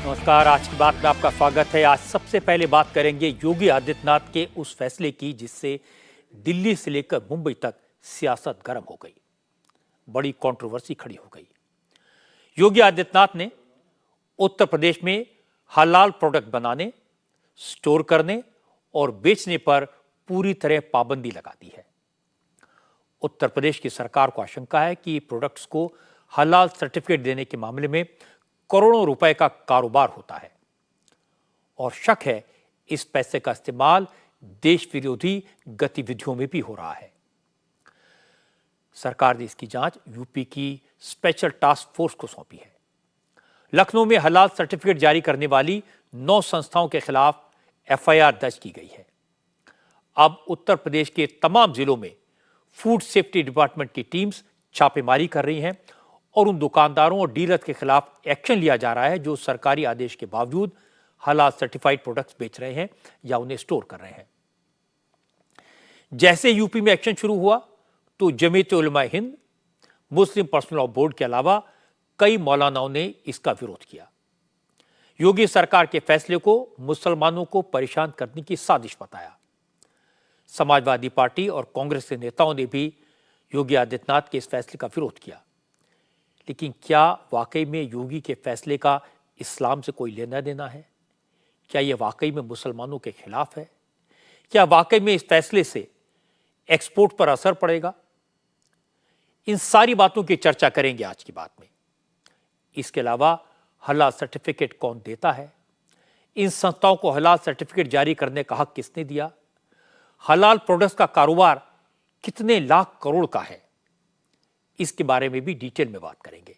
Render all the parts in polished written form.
नमस्कार। आज की बात में आपका स्वागत है। आज सबसे पहले बात करेंगे योगी आदित्यनाथ के उस फैसले की जिससे दिल्ली से लेकर मुंबई तक सियासत गर्म हो गई, बड़ी कंट्रोवर्सी खड़ी हो गई। योगी आदित्यनाथ ने उत्तर प्रदेश में हलाल प्रोडक्ट बनाने, स्टोर करने और बेचने पर पूरी तरह पाबंदी लगा दी है। उत्तर प्रदेश की सरकार को आशंका है कि प्रोडक्ट्स को हलाल सर्टिफिकेट देने के मामले में करोड़ों रुपए का कारोबार होता है और शक है इस पैसे का इस्तेमाल देश विरोधी गतिविधियों में भी हो रहा है। सरकार ने इसकी जांच यूपी की स्पेशल टास्क फोर्स को सौंपी है। लखनऊ में हलाल सर्टिफिकेट जारी करने वाली 9 संस्थाओं के खिलाफ एफआईआर दर्ज की गई है। अब उत्तर प्रदेश के तमाम जिलों में फूड सेफ्टी डिपार्टमेंट की टीम्स छापेमारी कर रही हैं और उन दुकानदारों और डीलर्स के खिलाफ एक्शन लिया जा रहा है जो सरकारी आदेश के बावजूद हलाल सर्टिफाइड प्रोडक्ट्स बेच रहे हैं या उन्हें स्टोर कर रहे हैं। जैसे यूपी में एक्शन शुरू हुआ तो जमीयत उलमा हिंद, मुस्लिम पर्सनल लॉ बोर्ड के अलावा कई मौलानाओं ने इसका विरोध किया। योगी सरकार के फैसले को मुसलमानों को परेशान करने की साजिश बताया। समाजवादी पार्टी और कांग्रेस के नेताओं ने भी योगी आदित्यनाथ के इस फैसले का विरोध किया। लेकिन क्या वाकई में योगी के फैसले का इस्लाम से कोई लेना देना है? क्या यह वाकई में मुसलमानों के खिलाफ है? क्या वाकई में इस फैसले से एक्सपोर्ट पर असर पड़ेगा? इन सारी बातों की चर्चा करेंगे आज की बात में। इसके अलावा हलाल सर्टिफिकेट कौन देता है? इन संस्थाओं को हलाल सर्टिफिकेट जारी करने का हक किसने दिया? हलाल प्रोडक्ट्स का कारोबार कितने लाख करोड़ का है? इसके बारे में भी डिटेल में बात करेंगे।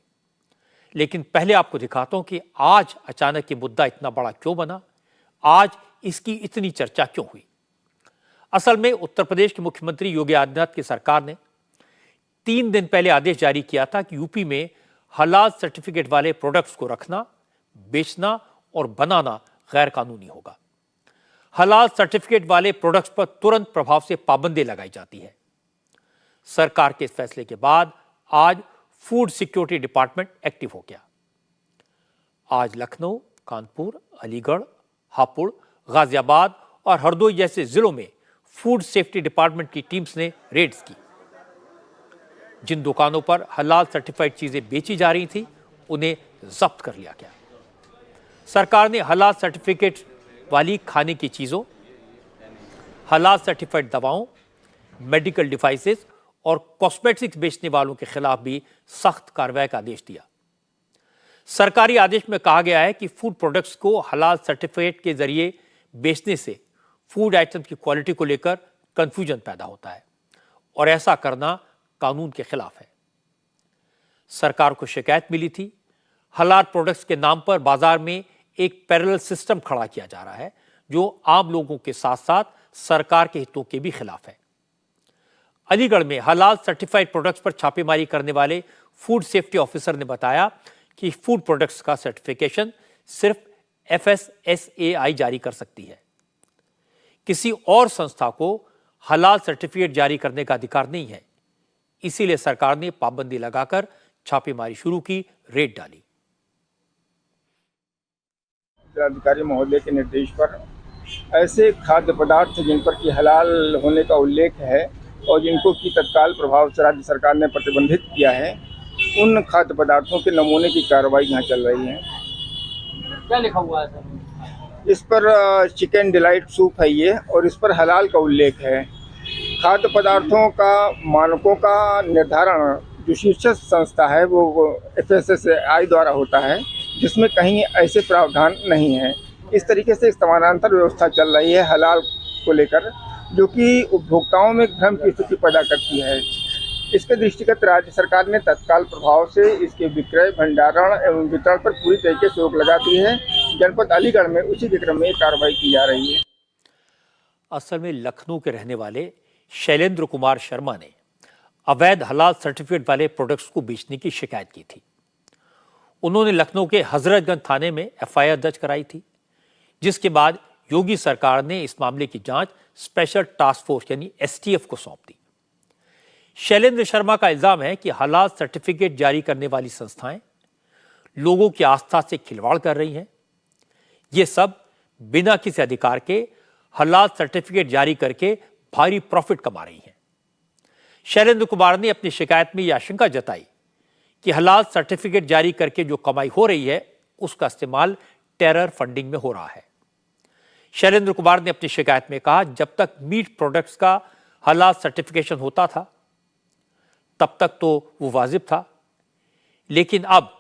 लेकिन पहले आपको दिखाता हूं कि आज अचानक ये मुद्दा इतना बड़ा क्यों बना, आज इसकी इतनी चर्चा क्यों हुई। असल में उत्तर प्रदेश के मुख्यमंत्री योगी आदित्यनाथ की सरकार ने 3 दिन पहले आदेश जारी किया था कि यूपी में हलाल सर्टिफिकेट वाले प्रोडक्ट्स को रखना, बेचना और बनाना गैर कानूनी होगा। हलाल सर्टिफिकेट वाले प्रोडक्ट्स पर तुरंत प्रभाव से पाबंदी लगाई जाती है। सरकार के इस फैसले के बाद आज फूड सिक्योरिटी डिपार्टमेंट एक्टिव हो गया। आज लखनऊ, कानपुर, अलीगढ़, हापुड़, गाजियाबाद और हरदोई जैसे जिलों में फूड सेफ्टी डिपार्टमेंट की टीम्स ने रेड्स की। जिन दुकानों पर हलाल सर्टिफाइड चीजें बेची जा रही थी उन्हें जब्त कर लिया गया। सरकार ने हलाल सर्टिफिकेट वाली खाने की चीजों, हलाल सर्टिफाइड दवाओं, मेडिकल डिवाइसेस और कॉस्मेटिक्स बेचने वालों के खिलाफ भी सख्त कार्रवाई का आदेश दिया। सरकारी आदेश में कहा गया है कि फूड प्रोडक्ट्स को हलाल सर्टिफिकेट के जरिए बेचने से फूड आइटम की क्वालिटी को लेकर कंफ्यूजन पैदा होता है और ऐसा करना कानून के खिलाफ है। सरकार को शिकायत मिली थी हलाल प्रोडक्ट्स के नाम पर बाजार में एक पैरेलल सिस्टम खड़ा किया जा रहा है जो आम लोगों के साथ साथ सरकार के हितों के भी खिलाफ है। अलीगढ़ में हलाल सर्टिफाइड प्रोडक्ट्स पर छापेमारी करने वाले फूड सेफ्टी ऑफिसर ने बताया कि फूड प्रोडक्ट्स का सर्टिफिकेशन सिर्फ FSSAI जारी कर सकती है। किसी और संस्था को हलाल सर्टिफिकेट जारी करने का अधिकार नहीं है। इसीलिए सरकार ने पाबंदी लगाकर छापेमारी शुरू की, रेड डाली। जिलाधिकारी महोदय के निर्देश पर ऐसे खाद्य पदार्थ जिन पर कि हलाल होने का उल्लेख है और जिनको कि तत्काल प्रभाव से राज्य सरकार ने प्रतिबंधित किया है, उन खाद्य पदार्थों के नमूने की कार्रवाई यहाँ चल रही है। क्या लिखा हुआ है सर? इस पर चिकन डिलाइट सूप है ये, और इस पर हलाल का उल्लेख है। खाद्य पदार्थों का मानकों का निर्धारण जो शीर्ष संस्था है वो FSSAI द्वारा होता है, जिसमें कहीं ऐसे प्रावधान नहीं है। इस तरीके से समानांतर व्यवस्था चल रही है हलाल को लेकर, जो कि उपभोक्ताओं में भ्रम की स्थिति पैदा करती है। इसके दृष्टिगत राज्य सरकार ने तत्काल प्रभाव से इसके विक्रय, भंडारण एवं वितरण पर पूरी तरीके से रोक लगा दी है। जनपद अलीगढ़ में उसी के क्रम में कार्रवाई की जा रही है। असल में लखनऊ के रहने वाले शैलेंद्र कुमार शर्मा ने अवैध हलाल सर्टिफिकेट वाले प्रोडक्ट्स को बेचने की शिकायत की थी। उन्होंने लखनऊ के हजरतगंज थाने में FIR दर्ज कराई थी, जिसके बाद योगी सरकार ने इस मामले की जांच स्पेशल टास्क फोर्स यानी STF को सौंप दी। शैलेंद्र शर्मा का इल्जाम है कि हलाल सर्टिफिकेट जारी करने वाली संस्थाएं लोगों की आस्था से खिलवाड़ कर रही हैं ये सब बिना किसी अधिकार के हलाल सर्टिफिकेट जारी करके भारी प्रॉफिट कमा रही हैं। शैलेंद्र कुमार ने अपनी शिकायत में यह आशंका जताई कि हलाल सर्टिफिकेट जारी करके जो कमाई हो रही है उसका इस्तेमाल टेरर फंडिंग में हो रहा है। शैलेंद्र कुमार ने अपनी शिकायत में कहा, जब तक मीट प्रोडक्ट्स का हलाल सर्टिफिकेशन होता था तब तक तो वो वाजिब था, लेकिन अब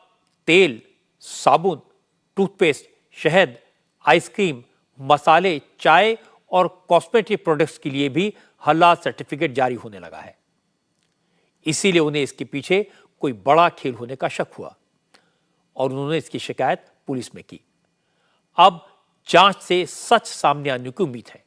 तेल, साबुन, टूथपेस्ट, शहद, आइसक्रीम, मसाले, चाय और कॉस्मेटिक प्रोडक्ट्स के लिए भी हलाल सर्टिफिकेट जारी होने लगा है। इसीलिए उन्हें इसके पीछे कोई बड़ा खेल होने का शक हुआ और उन्होंने इसकी शिकायत पुलिस में की। अब जांच से सच सामने आने की उम्मीद है।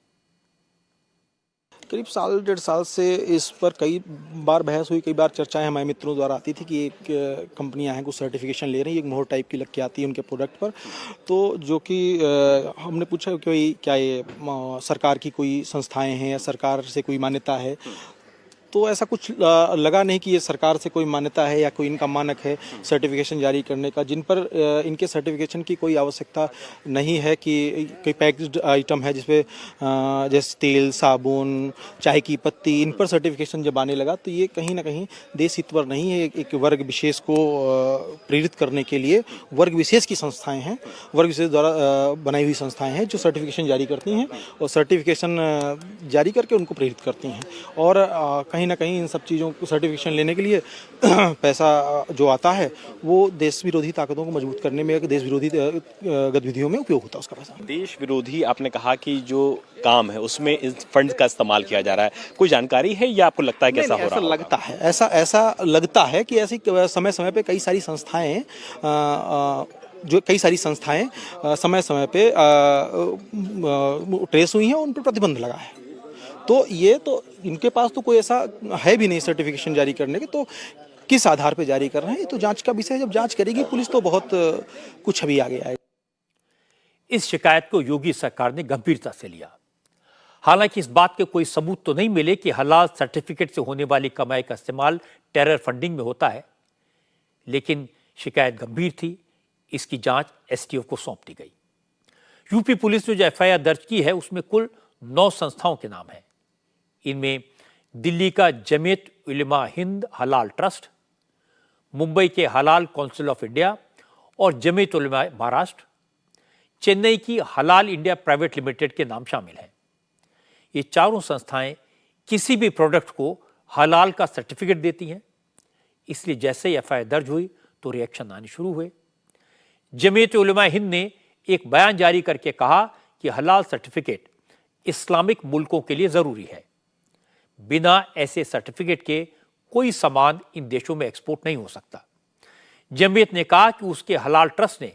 करीब साल डेढ़ साल से इस पर कई बार बहस हुई, कई बार चर्चाएं हमारे मित्रों द्वारा आती थी कि एक कंपनियां हैं कुछ सर्टिफिकेशन ले रही हैं, एक मोहर टाइप की लग के आती है उनके प्रोडक्ट पर। तो जो कि हमने पूछा कि क्या ये सरकार की कोई संस्थाएं हैं या सरकार से कोई मान्यता है, तो ऐसा कुछ लगा नहीं कि ये सरकार से कोई मान्यता है या कोई इनका मानक है सर्टिफिकेशन जारी करने का, जिन पर इनके सर्टिफिकेशन की कोई आवश्यकता नहीं है कि कोई पैक्ड आइटम है जिसपे जैसे तेल, साबुन, चाय की पत्ती, इन पर सर्टिफिकेशन जब आने लगा तो ये कहीं ना कहीं देश हित पर नहीं है। एक वर्ग विशेष को प्रेरित करने के लिए वर्ग विशेष की संस्थाएँ हैं, वर्ग विशेष द्वारा बनाई हुई संस्थाएँ हैं जो सर्टिफिकेशन जारी करती हैं और सर्टिफिकेशन जारी करके उनको प्रेरित करती हैं। और कहीं ना कहीं इन सब चीज़ों को सर्टिफिकेशन लेने के लिए पैसा जो आता है वो देश विरोधी ताकतों को मजबूत करने में, देश विरोधी गतिविधियों में उपयोग होता है उसका पैसा। देश विरोधी आपने कहा कि जो काम है उसमें इस फंड का इस्तेमाल किया जा रहा है, कोई जानकारी है या आपको लगता है कि ऐसा हो रहा है? लगता है, ऐसा लगता है कि ऐसी समय समय पे कई सारी संस्थाएं समय समय पे ट्रेस हुई हैं, उन पर प्रतिबंध लगा है। तो ये तो इनके पास तो कोई ऐसा है भी नहीं सर्टिफिकेशन जारी करने के, तो किस आधार पर जारी कर रहे हैं ये तो जांच का विषय है। जब जांच करेगी पुलिस तो बहुत कुछ अभी आगे आएगा। इस शिकायत को योगी सरकार ने गंभीरता से लिया। हालांकि इस बात के कोई सबूत तो नहीं मिले कि हलाल सर्टिफिकेट से होने वाली कमाई का इस्तेमाल टेरर फंडिंग में होता है, लेकिन शिकायत गंभीर थी। इसकी जांच एसटीएफ को सौंप दी गई। यूपी पुलिस ने जो एफआईआर दर्ज की है उसमें कुल 9 संस्थाओं के नाम हैं। इनमें दिल्ली का जमीयत उलमा हिंद हलाल ट्रस्ट, मुंबई के हलाल काउंसिल ऑफ इंडिया और जमीयत उलमा महाराष्ट्र, चेन्नई की हलाल इंडिया प्राइवेट लिमिटेड के नाम शामिल हैं। ये चारों संस्थाएं किसी भी प्रोडक्ट को हलाल का सर्टिफिकेट देती हैं। इसलिए जैसे ही एफआईआर दर्ज हुई तो रिएक्शन आने शुरू हुए। जमीयत उलमा हिंद ने एक बयान जारी करके कहा कि हलाल सर्टिफिकेट इस्लामिक मुल्कों के लिए जरूरी है। बिना ऐसे सर्टिफिकेट के कोई सामान इन देशों में एक्सपोर्ट नहीं हो सकता। जमीयत ने कहा कि उसके हलाल ट्रस्ट ने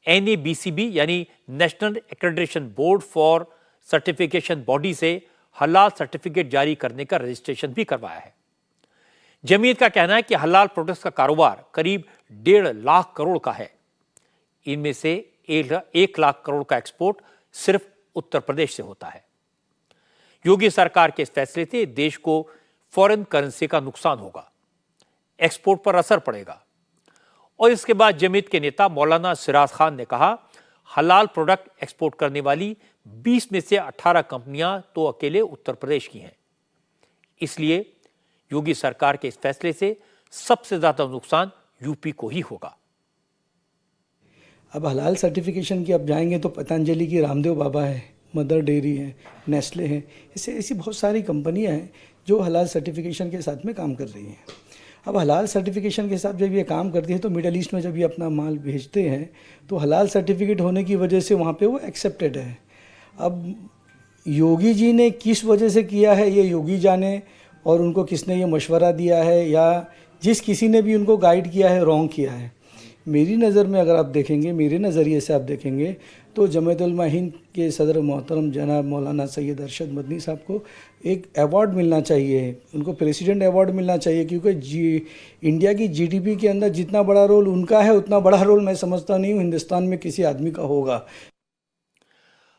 NABCB यानी national accreditation board for certification body से हलाल सर्टिफिकेट जारी करने का रजिस्ट्रेशन भी करवाया है। जमीयत का कहना है कि हलाल प्रोडक्ट्स का कारोबार करीब 1.5 लाख करोड़ का है। इनमें से 1 लाख करोड़ का एक्सपोर्ट सिर्फ उत्तर प्रदेश से होता है। योगी सरकार के इस फैसले से देश को फॉरेन करेंसी का नुकसान होगा, एक्सपोर्ट पर असर पड़ेगा। और इसके बाद जमीयत के नेता मौलाना सिराज खान ने कहा, हलाल प्रोडक्ट एक्सपोर्ट करने वाली 20 में से 18 कंपनियां तो अकेले उत्तर प्रदेश की हैं। इसलिए योगी सरकार के इस फैसले से सबसे ज्यादा नुकसान यूपी को ही होगा। अब हलाल सर्टिफिकेशन की अब जाएंगे तो पतंजलि की रामदेव बाबा है, मदर डेयरी है, नेस्ले है, ऐसी बहुत सारी कंपनियां हैं जो हलाल सर्टिफिकेशन के साथ में काम कर रही हैं। अब हलाल सर्टिफिकेशन के साथ जब ये काम करती है तो मिडल ईस्ट में जब ये अपना माल भेजते हैं तो हलाल सर्टिफिकेट होने की वजह से वहाँ पे वो एक्सेप्टेड है। अब योगी जी ने किस वजह से किया है ये योगी जाने, और उनको किसने ये मशवरा दिया है या जिस किसी ने भी उनको गाइड किया है रॉन्ग किया है। मेरी नज़र में अगर आप देखेंगे, मेरे नज़रिए से आप देखेंगे तो जमीयत उलमा हिंद के सदर मोहतरम जनाब मौलाना सैयद अरशद मदनी साहब को एक अवार्ड मिलना चाहिए, उनको प्रेसिडेंट अवार्ड मिलना चाहिए, क्योंकि इंडिया की जीडीपी के अंदर जितना बड़ा रोल उनका है उतना बड़ा रोल मैं समझता नहीं हूँ हिंदुस्तान में किसी आदमी का होगा।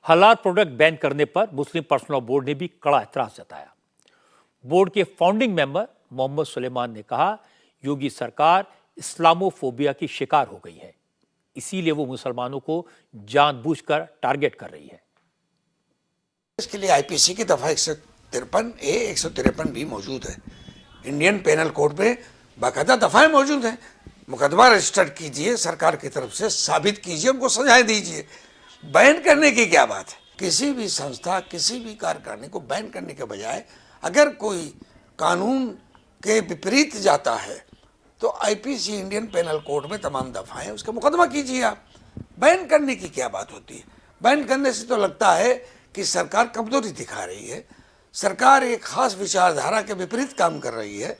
हलाल प्रोडक्ट बैन करने पर मुस्लिम पर्सनल लॉ बोर्ड ने भी कड़ा एतराज जताया। बोर्ड के फाउंडिंग मेंबर मोहम्मद सुलेमान ने कहा, योगी सरकार इस्लामोफोबिया की शिकार हो गई है। इसीलिए वो मुसलमानों को जानबूझकर टारगेट कर रही है। इसके लिए आईपीसी की दफा 153A 153 भी मौजूद है। इंडियन पेनल कोड में बाकायदा दफाएं मौजूद हैं। मुकदमा रजिस्टर्ड कीजिए, सरकार की तरफ से साबित कीजिए, उनको सजाएं दीजिए। बैन करने की क्या बात है? किसी भी संस्था, किसी भी कार्यकारिणी को बैन करने के बजाय अगर कोई कानून के विपरीत जाता है तो आईपीसी इंडियन पेनल कोड में तमाम दफाएं उसका मुकदमा कीजिए। आप बैन करने की क्या बात होती है? बैन करने से तो लगता है कि सरकार कमजोरी दिखा रही है, सरकार एक खास विचारधारा के विपरीत काम कर रही है,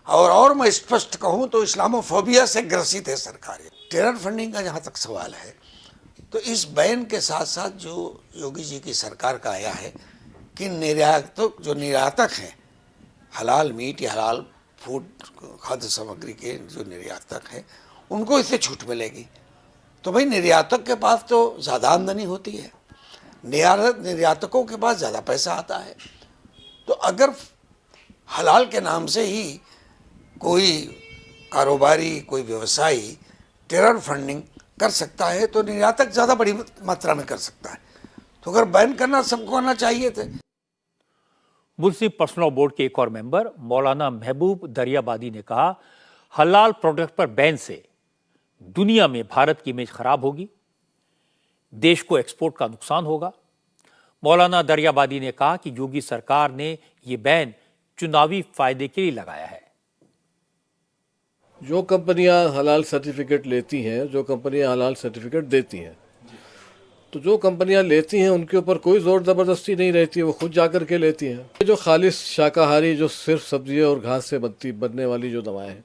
और मैं स्पष्ट कहूं तो इस्लामोफोबिया से ग्रसित है सरकार। टेरर फंडिंग का जहां तक सवाल है तो इस बैन के साथ साथ जो योगी जी की सरकार का आया है कि निर्यातक हैं हलाल मीट या हलाल फूड खाद्य सामग्री के जो निर्यातक हैं उनको इससे छूट मिलेगी। तो भाई निर्यातक के पास तो ज़्यादा आमदनी होती है, निर्यातकों के पास ज़्यादा पैसा आता है। तो अगर हलाल के नाम से ही कोई कारोबारी, कोई व्यवसायी टेरर फंडिंग कर सकता है तो निर्यातक ज़्यादा बड़ी मात्रा में कर सकता है। तो अगर बैन करना सबको आना चाहिए थे। मुस्लिम पर्सनल बोर्ड के एक और मेंबर मौलाना महबूब दरियाबादी ने कहा, हलाल प्रोडक्ट पर बैन से दुनिया में भारत की इमेज खराब होगी, देश को एक्सपोर्ट का नुकसान होगा। मौलाना दरियाबादी ने कहा कि योगी सरकार ने यह बैन चुनावी फायदे के लिए लगाया है। जो कंपनियां हलाल सर्टिफिकेट लेती हैं, जो कंपनियां हलाल सर्टिफिकेट देती हैं, तो जो कंपनियां लेती हैं उनके ऊपर कोई ज़ोर ज़बरदस्ती नहीं रहती है, वो खुद जा कर के लेती हैं। जो खालिश शाकाहारी, जो सिर्फ सब्जियों और घास से बनने वाली जो दवाएं हैं,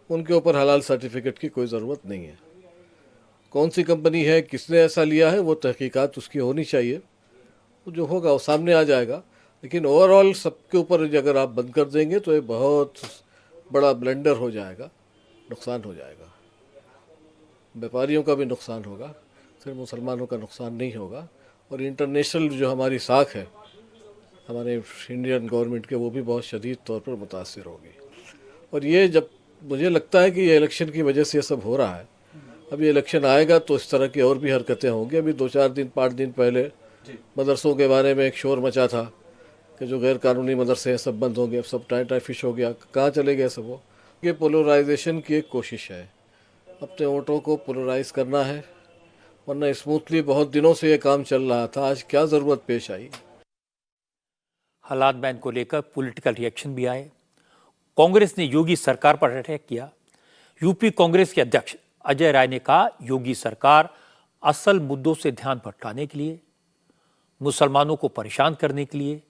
उनके ऊपर हलाल सर्टिफिकेट की कोई ज़रूरत नहीं है। कौन सी कंपनी है, किसने ऐसा लिया है, वो तहकीकात उसकी होनी चाहिए, वो जो होगा वो सामने आ जाएगा। लेकिन ओवरऑल सबके ऊपर अगर आप बंद कर देंगे तो ये बहुत बड़ा ब्लेंडर हो जाएगा, नुकसान हो जाएगा। व्यापारियों का भी नुकसान होगा, सिर्फ मुसलमानों का नुकसान नहीं होगा। और इंटरनेशनल जो हमारी साख है हमारे इंडियन गवर्नमेंट के, वो भी बहुत शदीद तौर पर मुतासिर होगी। और ये जब मुझे लगता है कि ये इलेक्शन की वजह से ये सब हो रहा है, अब ये इलेक्शन आएगा तो इस तरह की और भी हरकतें होंगी। अभी 2-4 दिन 5 दिन पहले मदरसों के बारे में एक शोर मचा था कि जो गैर कानूनी मदरसे हैं सब बंद होंगे, अब सब टाई फिश हो गया, कहाँ चले गए सब वो। ये पोलराइजेशन की एक कोशिश है, अपने वोटों को पोलराइज करना है, वरना स्मूथली बहुत दिनों से ये काम चल रहा था, आज क्या ज़रूरत पेश आई। हालात बैन को लेकर पॉलिटिकल रिएक्शन भी आए। कांग्रेस ने योगी सरकार पर अटैक किया। यूपी कांग्रेस के अध्यक्ष अजय राय ने कहा, योगी सरकार असल मुद्दों से ध्यान भटकाने के लिए, मुसलमानों को परेशान करने के लिए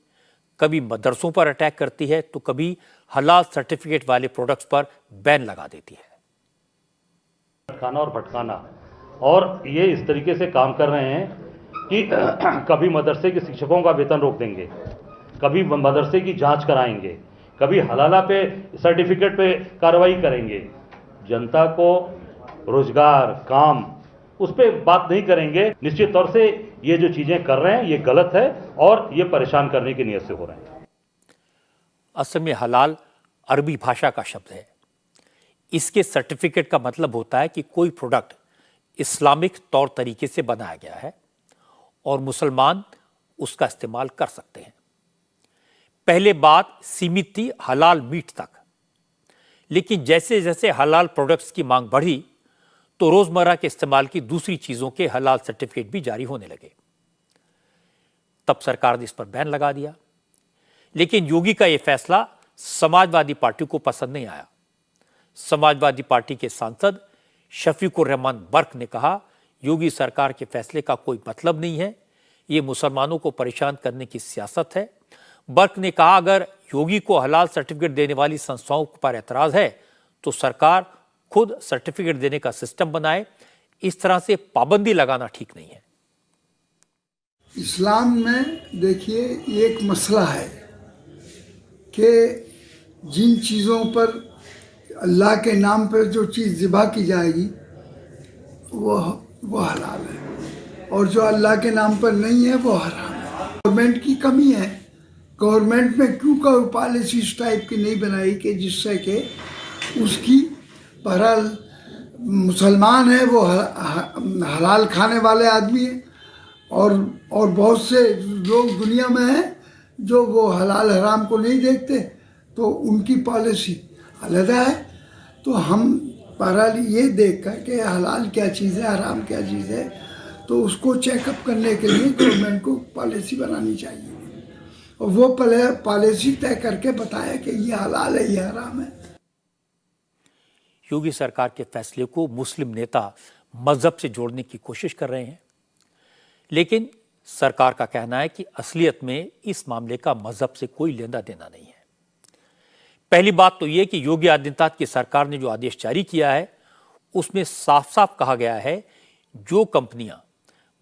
कभी मदरसों पर अटैक करती है तो कभी हलाल सर्टिफिकेट वाले प्रोडक्ट्स पर बैन लगा देती है। भटकाना और भटकाना, और ये इस तरीके से काम कर रहे हैं कि कभी मदरसे के शिक्षकों का वेतन रोक देंगे, कभी मदरसे की जांच कराएंगे, कभी हलाला पे सर्टिफिकेट पे कार्रवाई करेंगे। जनता को रोजगार, काम, उस पर बात नहीं करेंगे। निश्चित तौर से ये जो चीजें कर रहे हैं ये गलत है और ये परेशान करने की नीयत से हो रहे हैं। असल में हलाल अरबी भाषा का शब्द है। इसके सर्टिफिकेट का मतलब होता है कि कोई प्रोडक्ट इस्लामिक तौर तरीके से बनाया गया है और मुसलमान उसका इस्तेमाल कर सकते हैं। पहले बात सीमित थी हलाल मीट तक, लेकिन जैसे जैसे हलाल प्रोडक्ट्स की मांग बढ़ी तो रोजमर्रा के इस्तेमाल की दूसरी चीजों के हलाल सर्टिफिकेट भी जारी होने लगे। तब सरकार ने इस पर बैन लगा दिया। लेकिन योगी का यह फैसला समाजवादी पार्टी को पसंद नहीं आया। समाजवादी पार्टी के सांसद शफीकुर रहमान बर्क ने कहा, योगी सरकार के फैसले का कोई मतलब नहीं है, ये मुसलमानों को परेशान करने की सियासत है। बर्क ने कहा, अगर योगी को हलाल सर्टिफिकेट देने वाली संस्थाओं पर एतराज है तो सरकार खुद सर्टिफिकेट देने का सिस्टम बनाए। इस तरह से पाबंदी लगाना ठीक नहीं है। इस्लाम में देखिए एक मसला है कि जिन चीज़ों पर अल्लाह के नाम पर जो चीज़ ज़िबा की जाएगी वो हलाल है, और जो अल्लाह के नाम पर नहीं है वो हराम है। गवर्नमेंट की कमी है। गवर्नमेंट में क्यों कोई पॉलिसी इस टाइप की नहीं बनाई कि जिससे कि उसकी बहरहाल मुसलमान है वो हलाल खाने वाले आदमी है, और बहुत से लोग दुनिया में हैं जो वो हलाल हराम को नहीं देखते, तो उनकी पॉलिसी अलग है। तो हम बहरहाल ये देख कर के हलाल क्या चीज़ है, हराम क्या चीज़ है, तो उसको चेकअप करने के लिए गवर्नमेंट को पॉलिसी बनानी चाहिए, और वो पॉलिसी तय करके बताया कि ये हलाल है, ये हराम है। योगी सरकार के फैसले को मुस्लिम नेता मजहब से जोड़ने की कोशिश कर रहे हैं, लेकिन सरकार का कहना है कि असलियत में इस मामले का मजहब से कोई लेना देना नहीं है। पहली बात तो यह कि योगी आदित्यनाथ की सरकार ने जो आदेश जारी किया है उसमें साफ साफ कहा गया है जो कंपनियां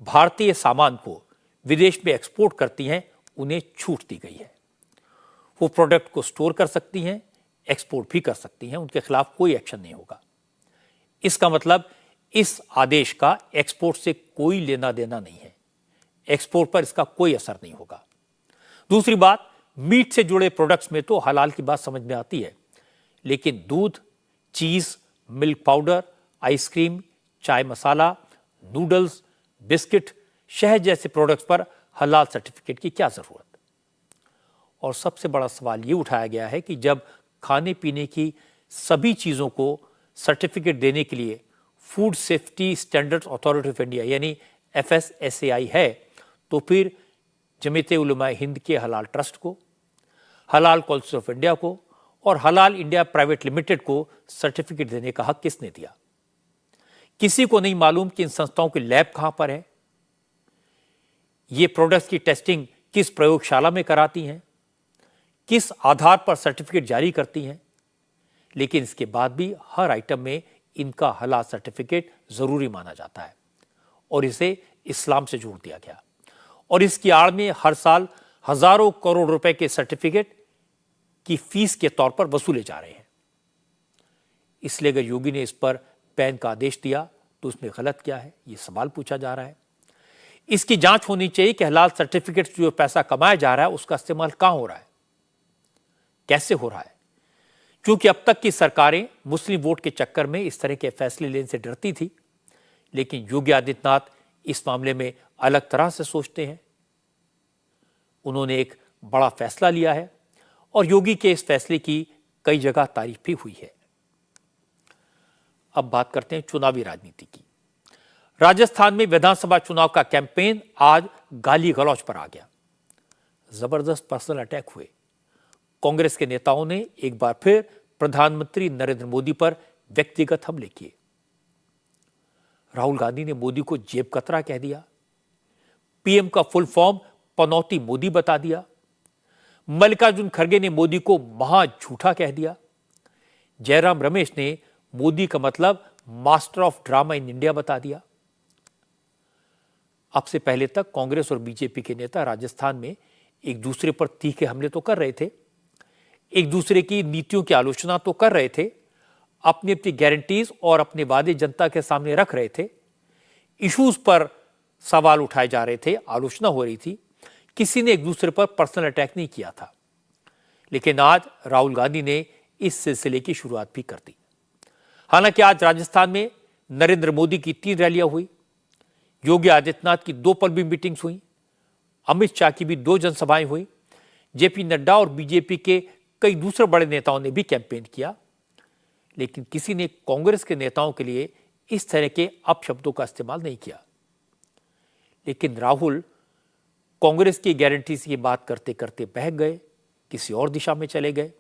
भारतीय सामान को विदेश में एक्सपोर्ट करती हैं उन्हें छूट दी गई है। वो प्रोडक्ट को स्टोर कर सकती हैं, एक्सपोर्ट भी कर सकती हैं, उनके खिलाफ कोई एक्शन नहीं होगा। इसका मतलब इस आदेश का एक्सपोर्ट से कोई लेना देना नहीं है, एक्सपोर्ट पर इसका कोई असर नहीं होगा। दूसरी बात, मीट से जुड़े प्रोडक्ट्स में तो हलाल की बात समझ में आती है, लेकिन दूध, चीज, मिल्क पाउडर, आइसक्रीम, चाय मसाला, नूडल्स, बिस्किट, शहद जैसे प्रोडक्ट्स पर हलाल सर्टिफिकेट की क्या जरूरत। और सबसे बड़ा सवाल ये उठाया गया है कि जब खाने पीने की सभी चीजों को सर्टिफिकेट देने के लिए food safety standards authority of India यानी FSSAI है, तो फिर जमीयत उलमा हिंद के हलाल ट्रस्ट को, हलाल काउंसिल ऑफ इंडिया को और हलाल इंडिया प्राइवेट लिमिटेड को सर्टिफिकेट देने का हक किसने दिया? किसी को नहीं मालूम कि इन संस्थाओं की लैब कहां पर है, ये प्रोडक्ट्स की टेस्टिंग किस प्रयोगशाला में कराती हैं, किस आधार पर सर्टिफिकेट जारी करती हैं, लेकिन इसके बाद भी हर आइटम में इनका हलाल सर्टिफिकेट जरूरी माना जाता है और इसे इस्लाम से जोड़ दिया गया। और इसकी आड़ में हर साल हजारों करोड़ रुपए के सर्टिफिकेट की फीस के तौर पर वसूले जा रहे हैं। इसलिए अगर योगी ने इस पर बैन का आदेश दिया तो उसमें गलत क्या है, यह सवाल पूछा जा रहा है। इसकी जांच होनी चाहिए कि हलाल सर्टिफिकेट से जो पैसा कमाया जा रहा है उसका इस्तेमाल कहां हो रहा है, कैसे हो रहा है। क्योंकि अब तक की सरकारें मुस्लिम वोट के चक्कर में इस तरह के फैसले लेने से डरती थी, लेकिन योगी आदित्यनाथ इस मामले में अलग तरह से सोचते हैं। उन्होंने एक बड़ा फैसला लिया है और योगी के इस फैसले की कई जगह तारीफ भी हुई है। अब बात करते हैं चुनावी राजनीति की। राजस्थान में विधानसभा चुनाव का कैंपेन आज गाली गलौज पर आ गया। जबरदस्त पर्सनल अटैक हुए। कांग्रेस के नेताओं ने एक बार फिर प्रधानमंत्री नरेंद्र मोदी पर व्यक्तिगत हमले किए। राहुल गांधी ने मोदी को जेब कतरा कह दिया। पीएम का फुल फॉर्म पनौती मोदी बता दिया। मल्लिकार्जुन खड़गे ने मोदी को महा झूठा कह दिया। जयराम रमेश ने मोदी का मतलब master of drama in India बता दिया। अब से पहले तक कांग्रेस और बीजेपी के नेता राजस्थान में एक दूसरे पर तीखे हमले तो कर रहे थे, एक दूसरे की नीतियों की आलोचना तो कर रहे थे, अपनी अपनी गारंटीज और अपने वादे जनता के सामने रख रहे थे, इश्यूज पर सवाल उठाए जा रहे थे, आलोचना हो रही थी। किसी ने एक दूसरे पर पर्सनल अटैक नहीं किया था, लेकिन आज राहुल गांधी ने इस सिलसिले की शुरुआत भी कर दी। हालांकि आज राजस्थान में नरेंद्र मोदी की 3 रैलियां हुई, योगी आदित्यनाथ की 2 पल्बी मीटिंग्स हुई, अमित शाह की भी 2 जनसभाएं हुई, जेपी नड्डा और बीजेपी के कई दूसरे बड़े नेताओं ने भी कैंपेन किया, लेकिन किसी ने कांग्रेस के नेताओं के लिए इस तरह के अपशब्दों का इस्तेमाल नहीं किया। लेकिन राहुल कांग्रेस की गारंटी की बात करते करते बहक गए, किसी और दिशा में चले गए।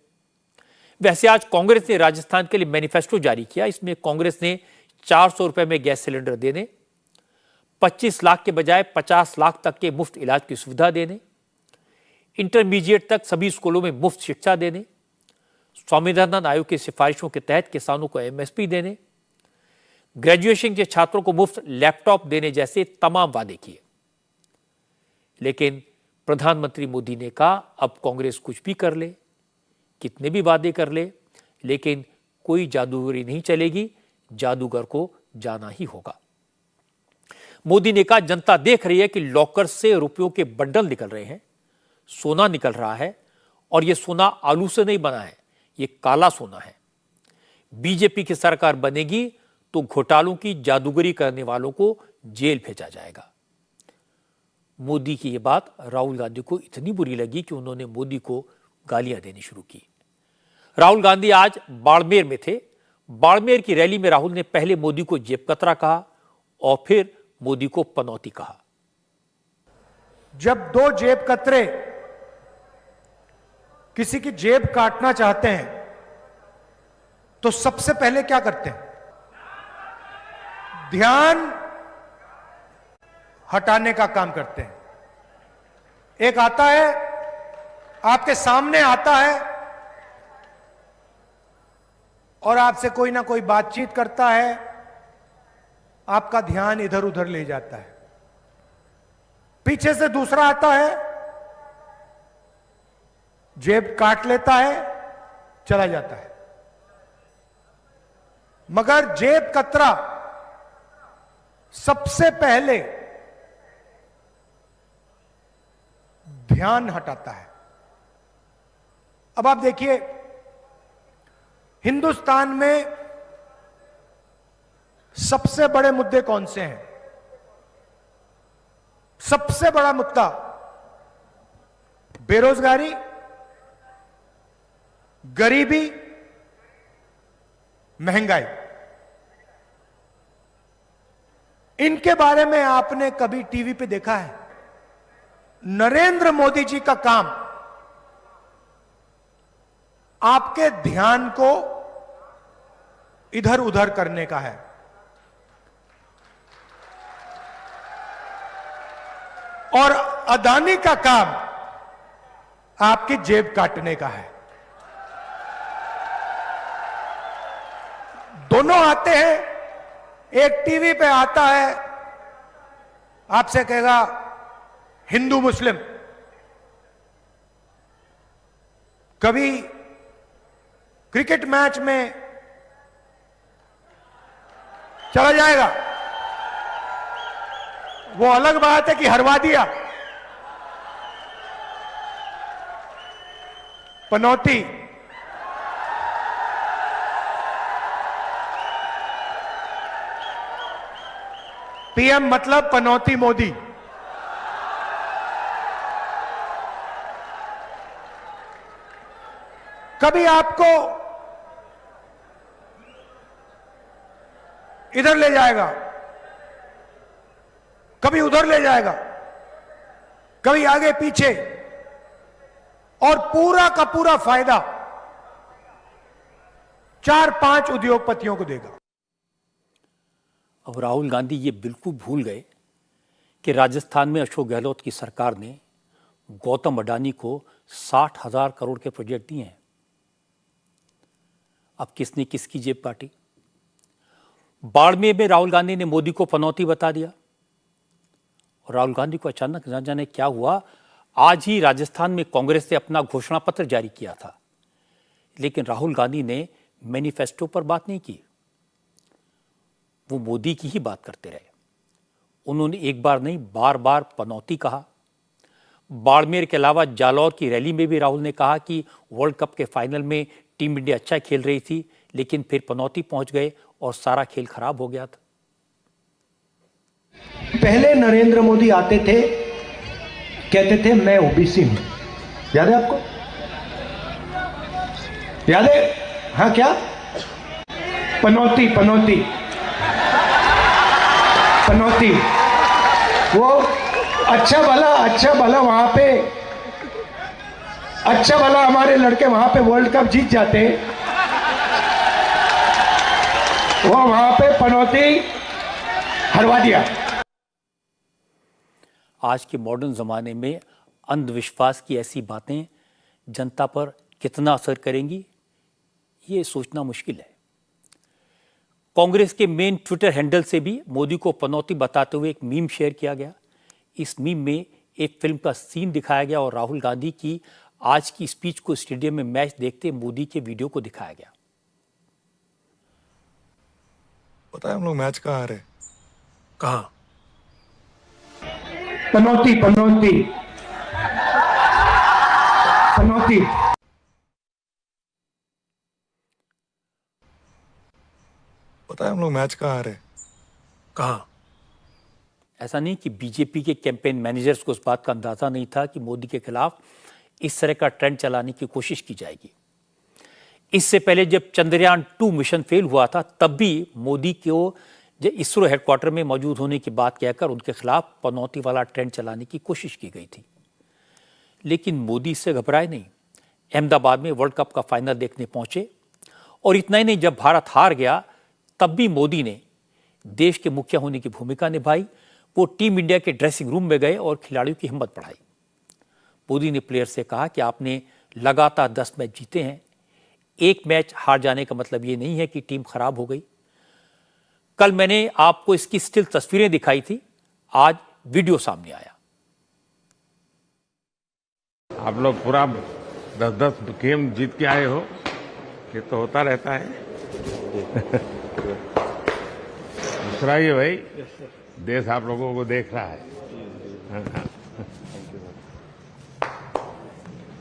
वैसे आज कांग्रेस ने राजस्थान के लिए मैनिफेस्टो जारी किया। इसमें कांग्रेस ने 400 रुपए में गैस सिलेंडर देने, 25 लाख के बजाय 50 लाख तक के मुफ्त इलाज की सुविधा देने, इंटरमीडिएट तक सभी स्कूलों में मुफ्त शिक्षा देने, स्वामीनाथन आयोग की सिफारिशों के तहत किसानों को MSP देने, ग्रेजुएशन के छात्रों को मुफ्त लैपटॉप देने जैसे तमाम वादे किए। लेकिन प्रधानमंत्री मोदी ने कहा अब कांग्रेस कुछ भी कर ले, कितने भी वादे कर ले, लेकिन कोई जादूगरी नहीं चलेगी, जादूगर को जाना ही होगा। मोदी ने कहा जनता देख रही है कि लॉकर से रुपयों के बंडल निकल रहे हैं, सोना निकल रहा है और यह सोना आलू से नहीं बना है, यह काला सोना है। बीजेपी की सरकार बनेगी तो घोटालों की जादूगरी करने वालों को जेल भेजा जाएगा। मोदी की यह बात राहुल गांधी को इतनी बुरी लगी कि उन्होंने मोदी को गालियां देनी शुरू की। राहुल गांधी आज बाड़मेर में थे। बाड़मेर की रैली में राहुल ने पहले मोदी को जेब कतरा कहा और फिर मोदी को पनौती कहा। जब दो जेब कतरे किसी की जेब काटना चाहते हैं तो सबसे पहले क्या करते हैं? ध्यान हटाने का काम करते हैं। एक आता है, आपके सामने आता है और आपसे कोई ना कोई बातचीत करता है, आपका ध्यान इधर उधर ले जाता है। पीछे से दूसरा आता है, जेब काट लेता है, चला जाता है। मगर जेब कतरा सबसे पहले ध्यान हटाता है। अब आप देखिए, हिंदुस्तान में सबसे बड़े मुद्दे कौन से हैं? सबसे बड़ा मुद्दा बेरोजगारी, गरीबी, महंगाई। इनके बारे में आपने कभी टीवी पे देखा है? नरेंद्र मोदी जी का काम आपके ध्यान को इधर उधर करने का है। और अदानी का काम आपकी जेब काटने का है। दोनों आते हैं, एक टीवी पे आता है, आपसे कहेगा हिंदू मुस्लिम, कभी क्रिकेट मैच में चला जाएगा, वो अलग बात है कि हरवा दिया। पनौती, पीएम मतलब पनौती मोदी। कभी आपको इधर ले जाएगा, कभी उधर ले जाएगा, कभी आगे पीछे, और पूरा का पूरा फायदा 4-5 उद्योगपतियों को देगा। अब राहुल गांधी ये बिल्कुल भूल गए कि राजस्थान में अशोक गहलोत की सरकार ने गौतम अडानी को 60,000 करोड़ के प्रोजेक्ट दिए हैं। अब किसने किसकी जेब काटी? बाड़मेर में राहुल गांधी ने मोदी को पनौती बता दिया और राहुल गांधी को अचानक न जाने क्या हुआ, आज ही राजस्थान में कांग्रेस ने अपना घोषणा पत्र जारी किया था, लेकिन राहुल गांधी ने मैनिफेस्टो पर बात नहीं की। वो मोदी की ही बात करते रहे। उन्होंने एक बार नहीं, बार बार पनौती कहा। बाड़मेर के अलावा जालौर की रैली में भी राहुल ने कहा कि वर्ल्ड कप के फाइनल में टीम इंडिया अच्छा खेल रही थी, लेकिन फिर पनौती पहुंच गए और सारा खेल खराब हो गया था। पहले नरेंद्र मोदी आते थे, कहते थे मैं ओबीसी हूं, याद है आपको? याद है? हाँ, क्या पनौती पनौती पनौती, वो अच्छा भला वहां पे, अच्छा भला हमारे लड़के वहां पे वर्ल्ड कप जीत जाते, वो वहां पे पनौती हरवा दिया। आज के मॉडर्न जमाने में अंधविश्वास की ऐसी बातें जनता पर कितना असर करेंगी, ये सोचना मुश्किल है। कांग्रेस के मेन ट्विटर हैंडल से भी मोदी को पनौती बताते हुए एक मीम शेयर किया गया। इस मीम में एक फिल्म का सीन दिखाया गया और राहुल गांधी की आज की स्पीच को स्टेडियम में मैच देखते मोदी के वीडियो को दिखाया गया। पता है हम लोग मैच कहाँ हारे? कहाँ? पनौती पनौती पनौती। पता है हम लोग लोग मैच कहाँ हारे? कहाँ? ऐसा नहीं कि बीजेपी के कैंपेन मैनेजर्स को इस बात का अंदाजा नहीं था कि मोदी के खिलाफ इस तरह का ट्रेंड चलाने की कोशिश की जाएगी। इससे पहले जब चंद्रयान 2 मिशन फेल हुआ था, तब भी मोदी को इसरो हेडक्वार्टर में मौजूद होने की बात कहकर उनके खिलाफ पनौती वाला ट्रेंड चलाने की कोशिश की गई थी। लेकिन मोदी इससे घबराए नहीं। अहमदाबाद में वर्ल्ड कप का फाइनल देखने पहुंचे और इतना ही नहीं, जब भारत हार गया तब भी मोदी ने देश के मुखिया होने की भूमिका निभाई। वो टीम इंडिया के ड्रेसिंग रूम में गए और खिलाड़ियों की हिम्मत बढ़ाई। मोदी ने प्लेयर से कहा कि आपने लगातार 10 मैच जीते हैं, एक मैच हार जाने का मतलब ये नहीं है कि टीम खराब हो गई। कल मैंने आपको इसकी स्टिल तस्वीरें दिखाई थी, आज वीडियो सामने आया। आप लोग पूरा 10-10 गेम जीत के आए हो, ये तो होता रहता है। दूसरा ये भाई, देश आप लोगों को देख रहा है।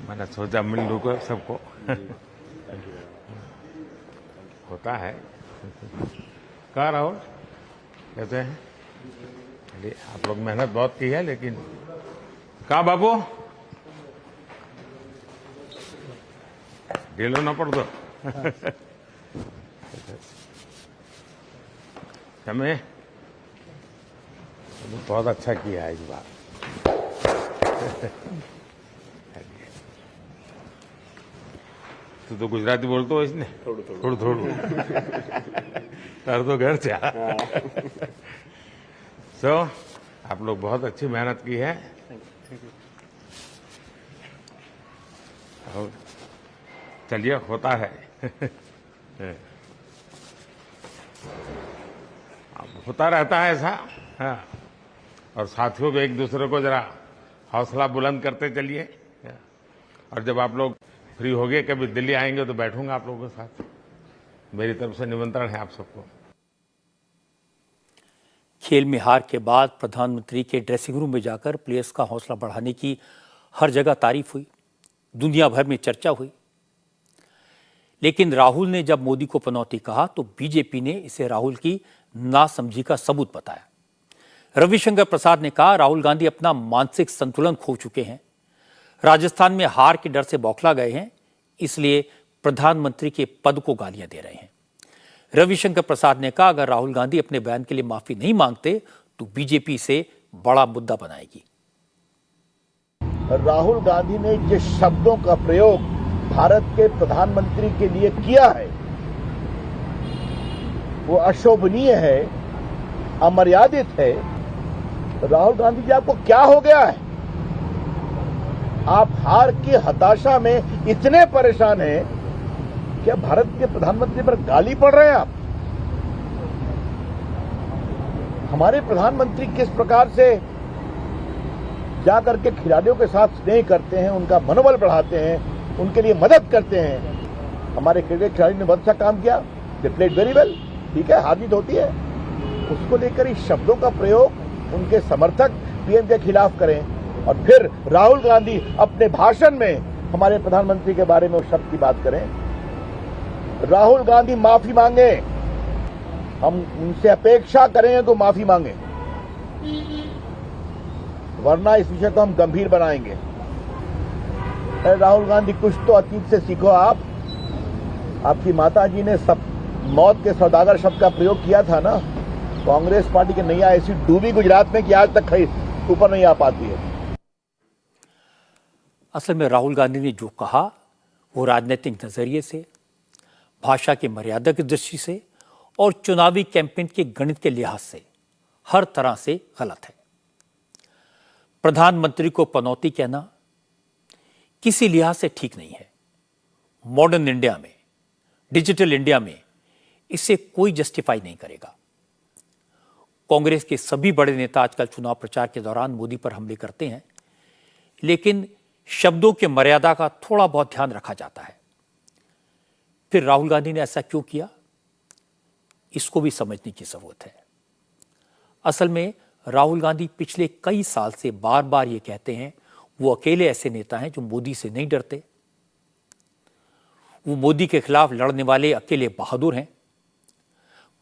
मैंने सोचा मिल लूँगा सबको। होता है। कहाँ रहो, कहते हैं चलिए, आप लोग मेहनत बहुत की है, लेकिन कहाँ बाबू ढीलो ना पड़ दो। हमें बहुत अच्छा किया है इस बार। तू तो गुजराती बोलते हो इसने? थोड़ू तर तो घर से। सो आप लोग बहुत अच्छी मेहनत की है। और चलिए, होता है। होता रहता है ऐसा। हाँ, और साथियों को एक दूसरे को जरा हौसला बुलंद करते चलिए। और जब आप लोग फ्री हो गए, कभी दिल्ली आएंगे तो बैठूंगा आप लोगों के साथ। मेरी तरफ से निमंत्रण है आप सबको। खेल में हार के बाद प्रधानमंत्री के ड्रेसिंग रूम में जाकर प्लेयर्स का हौसला बढ़ाने की हर जगह तारीफ हुई, दुनिया भर में चर्चा हुई। लेकिन राहुल ने जब मोदी को पनौती कहा तो बीजेपी ने इसे राहुल की नासमझी का सबूत बताया। रविशंकर प्रसाद ने कहा, राहुल गांधी अपना मानसिक संतुलन खो चुके हैं, राजस्थान में हार के डर से बौखला गए हैं, इसलिए प्रधानमंत्री के पद को गालियां दे रहे हैं। रविशंकर प्रसाद ने कहा, अगर राहुल गांधी अपने बयान के लिए माफी नहीं मांगते तो बीजेपी इसे बड़ा मुद्दा बनाएगी। राहुल गांधी ने जिस शब्दों का प्रयोग भारत के प्रधानमंत्री के लिए किया है वो अशोभनीय है, अमर्यादित है। राहुल गांधी जी, आपको क्या हो गया है? आप हार की हताशा में इतने परेशान हैं कि भारत के प्रधानमंत्री पर गाली पड़ रहे हैं आप। हमारे प्रधानमंत्री किस प्रकार से जाकर के खिलाड़ियों के साथ स्नेह करते हैं, उनका मनोबल बढ़ाते हैं, उनके लिए मदद करते हैं। हमारे क्रिकेट खिलाड़ी ने बहुत अच्छा काम किया, दे प्लेड वेरी वेल। ठीक है, हार जीत होती है, उसको लेकर इस शब्दों का प्रयोग उनके समर्थक पीएम के खिलाफ करें और फिर राहुल गांधी अपने भाषण में हमारे प्रधानमंत्री के बारे में उस शब्द की बात करें। राहुल गांधी माफी मांगे, हम उनसे अपेक्षा करेंगे तो माफी मांगे, वरना इस विषय को हम गंभीर बनाएंगे। राहुल गांधी, कुछ तो अतीत से सीखो आप। आपकी माता जी ने सब मौत के सौदागर शब्द का प्रयोग किया था ना। कांग्रेस पार्टी की नैया ऐसी डूबी गुजरात में कि आज तक ऊपर नहीं आ पाती है। असल में राहुल गांधी ने जो कहा वो राजनीतिक नजरिए से, भाषा की मर्यादा की दृष्टि से और चुनावी कैंपेन के गणित के लिहाज से हर तरह से गलत है। प्रधानमंत्री को पनौती कहना किसी लिहाज से ठीक नहीं है। मॉडर्न इंडिया में, डिजिटल इंडिया में इसे कोई जस्टिफाई नहीं करेगा। कांग्रेस के सभी बड़े नेता आजकल चुनाव प्रचार के दौरान मोदी पर हमले करते हैं, लेकिन शब्दों की मर्यादा का थोड़ा बहुत ध्यान रखा जाता है। फिर राहुल गांधी ने ऐसा क्यों किया, इसको भी समझने की जरूरत है। असल में राहुल गांधी पिछले कई साल से बार बार ये कहते हैं वो अकेले ऐसे नेता हैं जो मोदी से नहीं डरते, वो मोदी के खिलाफ लड़ने वाले अकेले बहादुर हैं।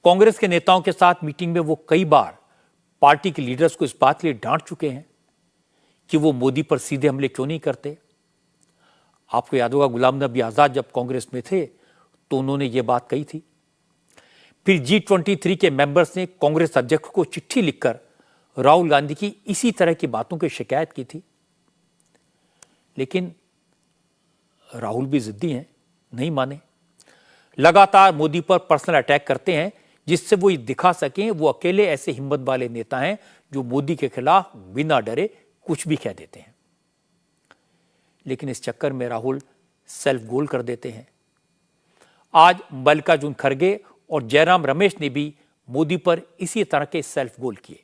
कांग्रेस के नेताओं के साथ मीटिंग में वो कई बार पार्टी के लीडर्स को इस बात के लिए डांट चुके हैं कि वो मोदी पर सीधे हमले क्यों नहीं करते। आपको याद होगा गुलाम नबी आजाद जब कांग्रेस में थे तो उन्होंने ये बात कही थी। फिर G23 के मेंबर्स ने कांग्रेस अध्यक्ष को चिट्ठी लिखकर राहुल गांधी की इसी तरह की बातों की शिकायत की थी। लेकिन राहुल भी जिद्दी हैं, नहीं माने, लगातार मोदी पर पर्सनल अटैक करते हैं जिससे वो ये दिखा सकें वो अकेले ऐसे हिम्मत वाले नेता हैं जो मोदी के खिलाफ बिना डरे कुछ भी कह देते हैं। लेकिन इस चक्कर में राहुल सेल्फ गोल कर देते हैं। आज मल्लिकार्जुन खड़गे और जयराम रमेश ने भी मोदी पर इसी तरह के सेल्फ गोल किए।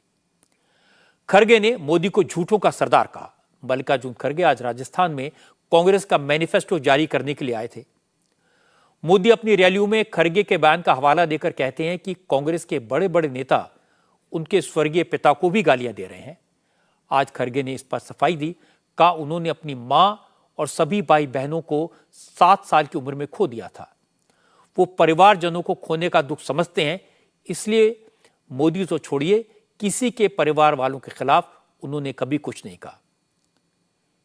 खड़गे ने मोदी को झूठों का सरदार कहा। मल्लिकार्जुन खड़गे आज राजस्थान में कांग्रेस का मैनिफेस्टो जारी करने के लिए आए थे। मोदी अपनी रैलियों में खड़गे के बयान का हवाला देकर कहते हैं कि कांग्रेस के बड़े बड़े नेता उनके स्वर्गीय पिता को भी गालियां दे रहे हैं। आज खड़गे ने इस पर सफाई दी, कहा उन्होंने अपनी मां और सभी भाई बहनों को 7 साल की उम्र में खो दिया था। वो परिवारजनों को खोने का दुख समझते हैं, इसलिए मोदी तो छोड़िए, किसी के परिवार वालों के खिलाफ उन्होंने कभी कुछ नहीं कहा।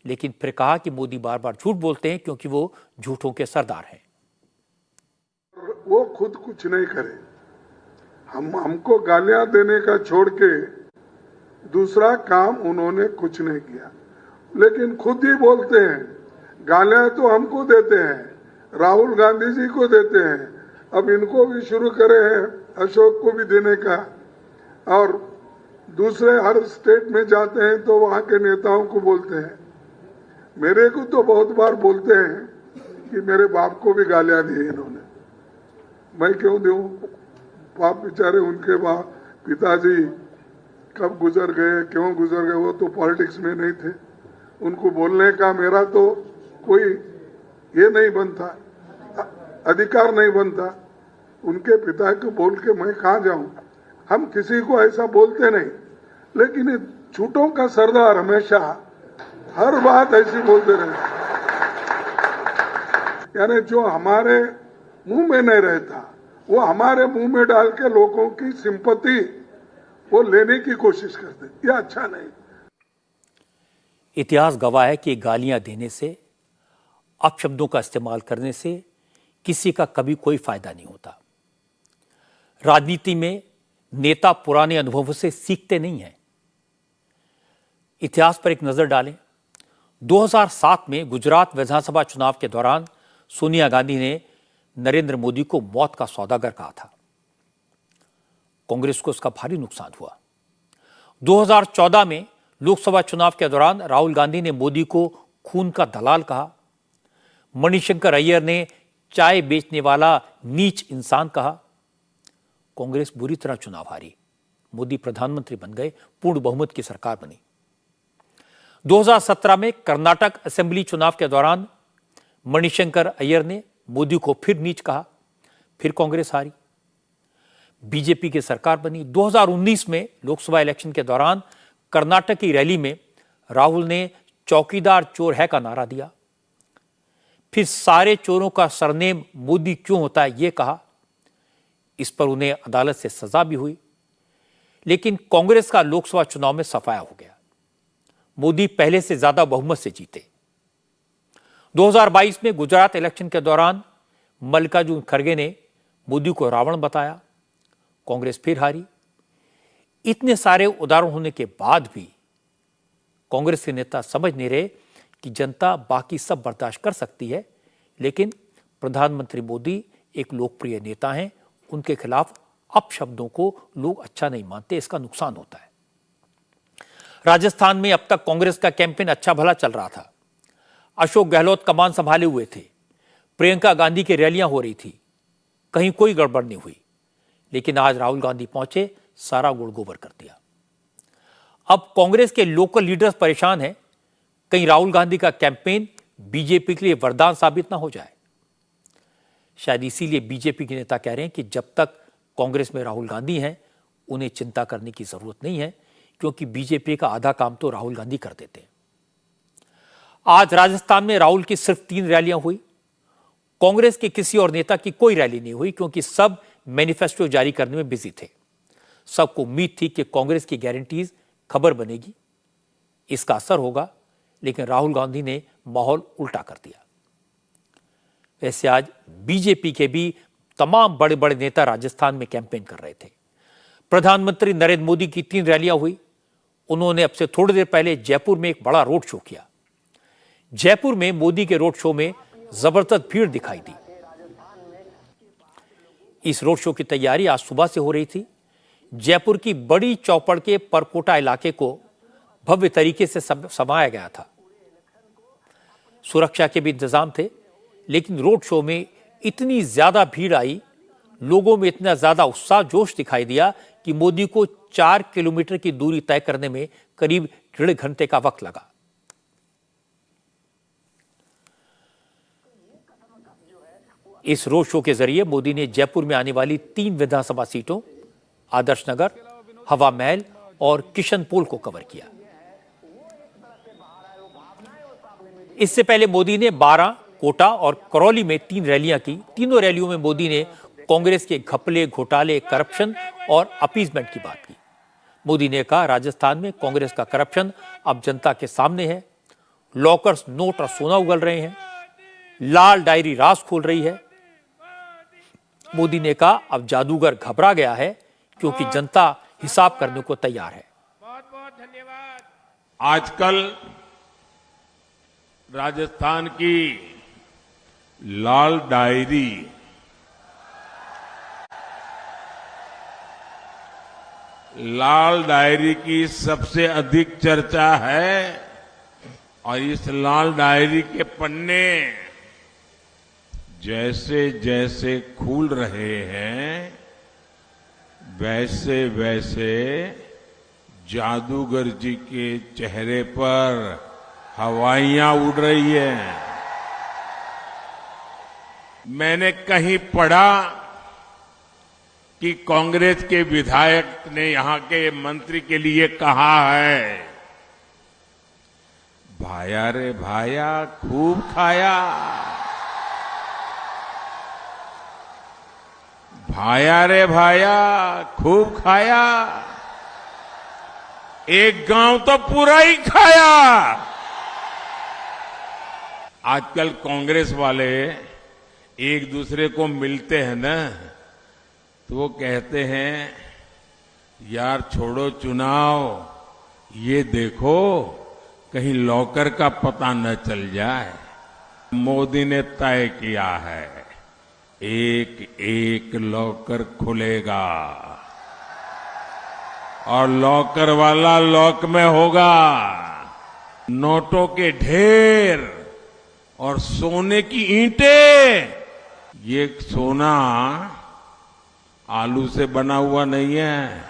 लेकिन फिर कहा कि मोदी बार बार झूठ बोलते हैं क्योंकि वो झूठों के सरदार हैं। वो खुद कुछ नहीं करे, हमको गालियां देने का छोड़ के दूसरा काम उन्होंने कुछ नहीं किया। लेकिन खुद ही बोलते हैं, गालियां तो हमको देते हैं, राहुल गांधी जी को देते हैं, अब इनको भी शुरू करे हैं, अशोक को भी देने का। और दूसरे हर स्टेट में जाते हैं तो वहां के नेताओं को बोलते हैं। मेरे को तो बहुत बार बोलते हैं कि मेरे बाप को भी गालियां दी इन्होंने। मैं क्यों दूं? बाप बेचारे, उनके बाप पिताजी कब गुजर गए, क्यों गुजर गए, वो तो पॉलिटिक्स में नहीं थे। उनको बोलने का मेरा तो कोई ये नहीं बनता, अधिकार नहीं बनता। उनके पिता को बोल के मैं कहाँ जाऊं? हम किसी को ऐसा बोलते नहीं, लेकिन ये झूठों का सरदार हमेशा हर बात ऐसी बोलते रहे। यानी जो हमारे मुंह में नहीं रहता वो हमारे मुंह में डाल के लोगों की सिंपैथी वो लेने की कोशिश करते, ये अच्छा नहीं। इतिहास गवाह है कि गालियां देने से, अपशब्दों का इस्तेमाल करने से किसी का कभी कोई फायदा नहीं होता। राजनीति में नेता पुराने अनुभवों से सीखते नहीं हैं। इतिहास पर एक नजर डालें। 2007 में गुजरात विधानसभा चुनाव के दौरान सोनिया गांधी ने नरेंद्र मोदी को मौत का सौदागर कहा था। कांग्रेस को उसका भारी नुकसान हुआ। 2014 में लोकसभा चुनाव के दौरान राहुल गांधी ने मोदी को खून का दलाल कहा। मणिशंकर अय्यर ने चाय बेचने वाला नीच इंसान कहा। कांग्रेस बुरी तरह चुनाव हारी। मोदी प्रधानमंत्री बन गए, पूर्ण बहुमत की सरकार बनी। 2017 में कर्नाटक असेंबली चुनाव के दौरान मणिशंकर अय्यर ने मोदी को फिर नीच कहा, फिर कांग्रेस हारी, बीजेपी की सरकार बनी। 2019 में लोकसभा इलेक्शन के दौरान कर्नाटक की रैली में राहुल ने चौकीदार चोर है का नारा दिया, फिर सारे चोरों का सरनेम मोदी क्यों होता है यह कहा। इस पर उन्हें अदालत से सजा भी हुई। लेकिन कांग्रेस का लोकसभा चुनाव में सफाया हो गया। मोदी पहले से ज्यादा बहुमत से जीते। 2022 में गुजरात इलेक्शन के दौरान मल्लिकार्जुन खड़गे ने मोदी को रावण बताया, कांग्रेस फिर हारी। इतने सारे उदाहरण होने के बाद भी कांग्रेस के नेता समझ नहीं रहे कि जनता बाकी सब बर्दाश्त कर सकती है, लेकिन प्रधानमंत्री मोदी एक लोकप्रिय नेता हैं, उनके खिलाफ अपशब्दों को लोग अच्छा नहीं मानते, इसका नुकसान होता है। राजस्थान में अब तक कांग्रेस का कैंपेन अच्छा भला चल रहा था। अशोक गहलोत कमान संभाले हुए थे, प्रियंका गांधी की रैलियां हो रही थी, कहीं कोई गड़बड़ नहीं हुई। लेकिन आज राहुल गांधी पहुंचे, सारा गुड़ गोबर कर दिया। अब कांग्रेस के लोकल लीडर्स परेशान हैं, कहीं राहुल गांधी का कैंपेन बीजेपी के लिए वरदान साबित ना हो जाए। शायद इसीलिए बीजेपी के नेता कह रहे हैं कि जब तक कांग्रेस में राहुल गांधी हैं, उन्हें चिंता करने की जरूरत नहीं है, क्योंकि बीजेपी का आधा काम तो राहुल गांधी कर देते हैं। आज राजस्थान में राहुल की सिर्फ 3 रैलियां हुई। कांग्रेस के किसी और नेता की कोई रैली नहीं हुई, क्योंकि सब मैनिफेस्टो जारी करने में बिजी थे। सबको उम्मीद थी कि कांग्रेस की गारंटीज खबर बनेगी, इसका असर होगा, लेकिन राहुल गांधी ने माहौल उल्टा कर दिया। वैसे आज बीजेपी के भी तमाम बड़े बड़े नेता राजस्थान में कैंपेन कर रहे थे। प्रधानमंत्री नरेंद्र मोदी की 3 रैलियां हुई। उन्होंने अब से थोड़ी देर पहले जयपुर में एक बड़ा रोड शो किया। जयपुर में मोदी के रोड शो में जबरदस्त भीड़ दिखाई दी। इस रोड शो की तैयारी आज सुबह से हो रही थी। जयपुर की बड़ी चौपड़ के परकोटा इलाके को भव्य तरीके से समाया गया था। सुरक्षा के भी इंतजाम थे, लेकिन रोड शो में इतनी ज्यादा भीड़ आई, लोगों में इतना ज्यादा उत्साह जोश दिखाई दिया कि मोदी को 4 किलोमीटर की दूरी तय करने में करीब 1.5 घंटे का वक्त लगा। इस रोड शो के जरिए मोदी ने जयपुर में आने वाली 3 विधानसभा सीटों आदर्श नगर, हवा महल और किशनपोल को कवर किया। इससे पहले मोदी ने 12, कोटा और करौली में 3 रैलियां की। तीनों रैलियों में मोदी ने कांग्रेस के घपले, घोटाले, करप्शन और अपीजमेंट की बात की। मोदी ने कहा, राजस्थान में कांग्रेस का करप्शन अब जनता के सामने है। लॉकर्स नोट और सोना उगल रहे हैं, लाल डायरी राज खोल रही है। मोदी ने कहा, अब जादूगर घबरा गया है क्योंकि जनता हिसाब करने को तैयार है। आजकल राजस्थान की लाल डायरी की सबसे अधिक चर्चा है और इस लाल डायरी के पन्ने जैसे जैसे खुल रहे हैं, वैसे वैसे जादूगर जी के चेहरे पर हवाइयां उड़ रही हैं। मैंने कहीं पढ़ा कि कांग्रेस के विधायक ने यहां के मंत्री के लिए कहा है, भाया रे भाया खूब खाया, भाया रे भाया खूब खाया, एक गांव तो पूरा ही खाया। आजकल कांग्रेस वाले एक दूसरे को मिलते हैं ना, तो वो कहते हैं, यार छोड़ो चुनाव, ये देखो कहीं लॉकर का पता न चल जाए। मोदी ने तय किया है, एक एक लॉकर खुलेगा और लॉकर वाला लॉक में होगा। नोटों के ढेर और सोने की ईंटें, ये सोना आलू से बना हुआ नहीं है,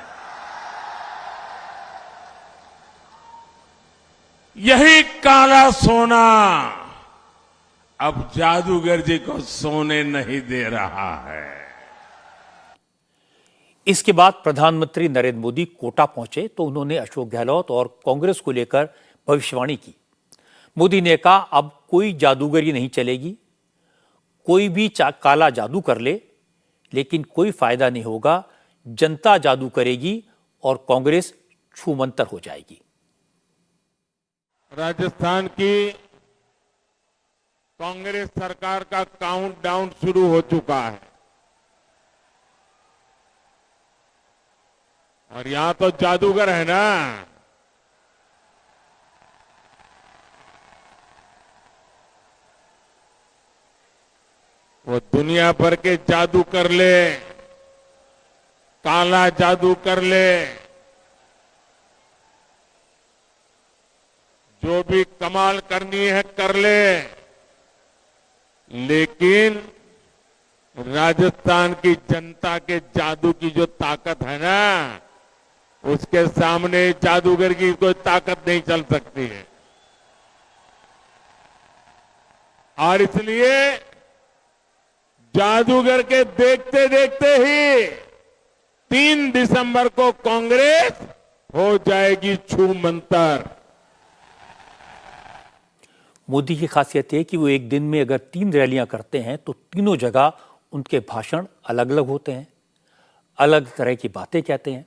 यही काला सोना अब जादूगर जी को सोने नहीं दे रहा है। इसके बाद प्रधानमंत्री नरेंद्र मोदी कोटा पहुंचे तो उन्होंने अशोक गहलोत और कांग्रेस को लेकर भविष्यवाणी की। मोदी ने कहा, अब कोई जादूगरी नहीं चलेगी, कोई भी काला जादू कर ले, लेकिन कोई फायदा नहीं होगा। जनता जादू करेगी और कांग्रेस छूमंतर हो जाएगी। राजस्थान की कांग्रेस सरकार का काउंटडाउन शुरू हो चुका है और यहां तो जादूगर है ना, वो दुनिया भर के जादू कर ले, काला जादू कर ले, जो भी कमाल करनी है कर ले, लेकिन राजस्थान की जनता के जादू की जो ताकत है ना, उसके सामने जादूगर की कोई ताकत नहीं चल सकती है। और इसलिए जादूगर के देखते देखते ही 3 दिसंबर को कांग्रेस हो जाएगी छूमंतर। मोदी की खासियत है कि वो एक दिन में अगर 3 रैलियां करते हैं तो तीनों जगह उनके भाषण अलग अलग होते हैं। अलग तरह की बातें कहते हैं।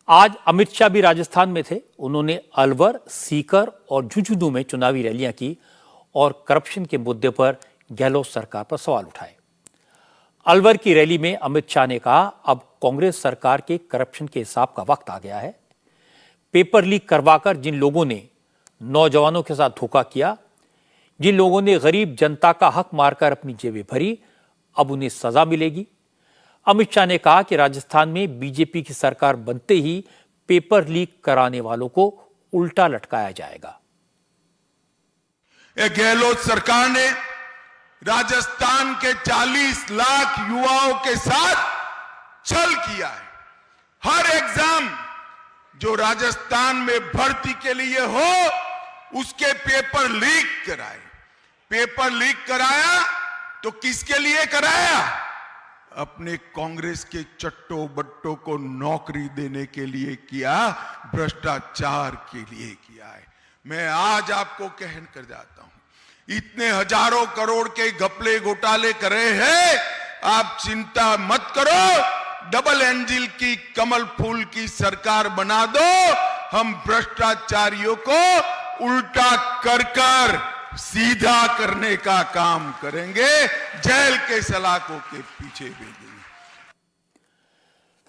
आज अमित शाह भी राजस्थान में थे। उन्होंने अलवर, सीकर और झुंझुनू में चुनावी रैलियां की और करप्शन के मुद्दे पर गहलोत सरकार पर सवाल उठाए। अलवर की रैली में अमित शाह ने कहा, अब कांग्रेस सरकार के करप्शन के हिसाब का वक्त आ गया है। पेपर लीक करवाकर जिन लोगों ने नौजवानों के साथ धोखा किया, जिन लोगों ने गरीब जनता का हक मारकर अपनी जेबें भरी, अब उन्हें सजा मिलेगी। अमित शाह ने कहा कि राजस्थान में बीजेपी की सरकार बनते ही पेपर लीक कराने वालों को उल्टा लटकाया जाएगा। गहलोत सरकार ने राजस्थान के 40 लाख युवाओं के साथ छल किया है। हर एग्जाम जो राजस्थान में भर्ती के लिए हो, उसके पेपर लीक कराए। पेपर लीक कराया तो किसके लिए कराया? अपने कांग्रेस के चट्टो बट्टों को नौकरी देने के लिए किया, भ्रष्टाचार के लिए किया है। मैं आज आपको कहन कर जाता हूं, इतने हजारों करोड़ के घपले घोटाले करे हैं, आप चिंता मत करो। डबल इंजन की कमल फूल की सरकार बना दो। हम भ्रष्टाचारियों को उल्टा कर कर सीधा करने का काम करेंगे, जेल के सलाखों के पीछे भेजेंगे।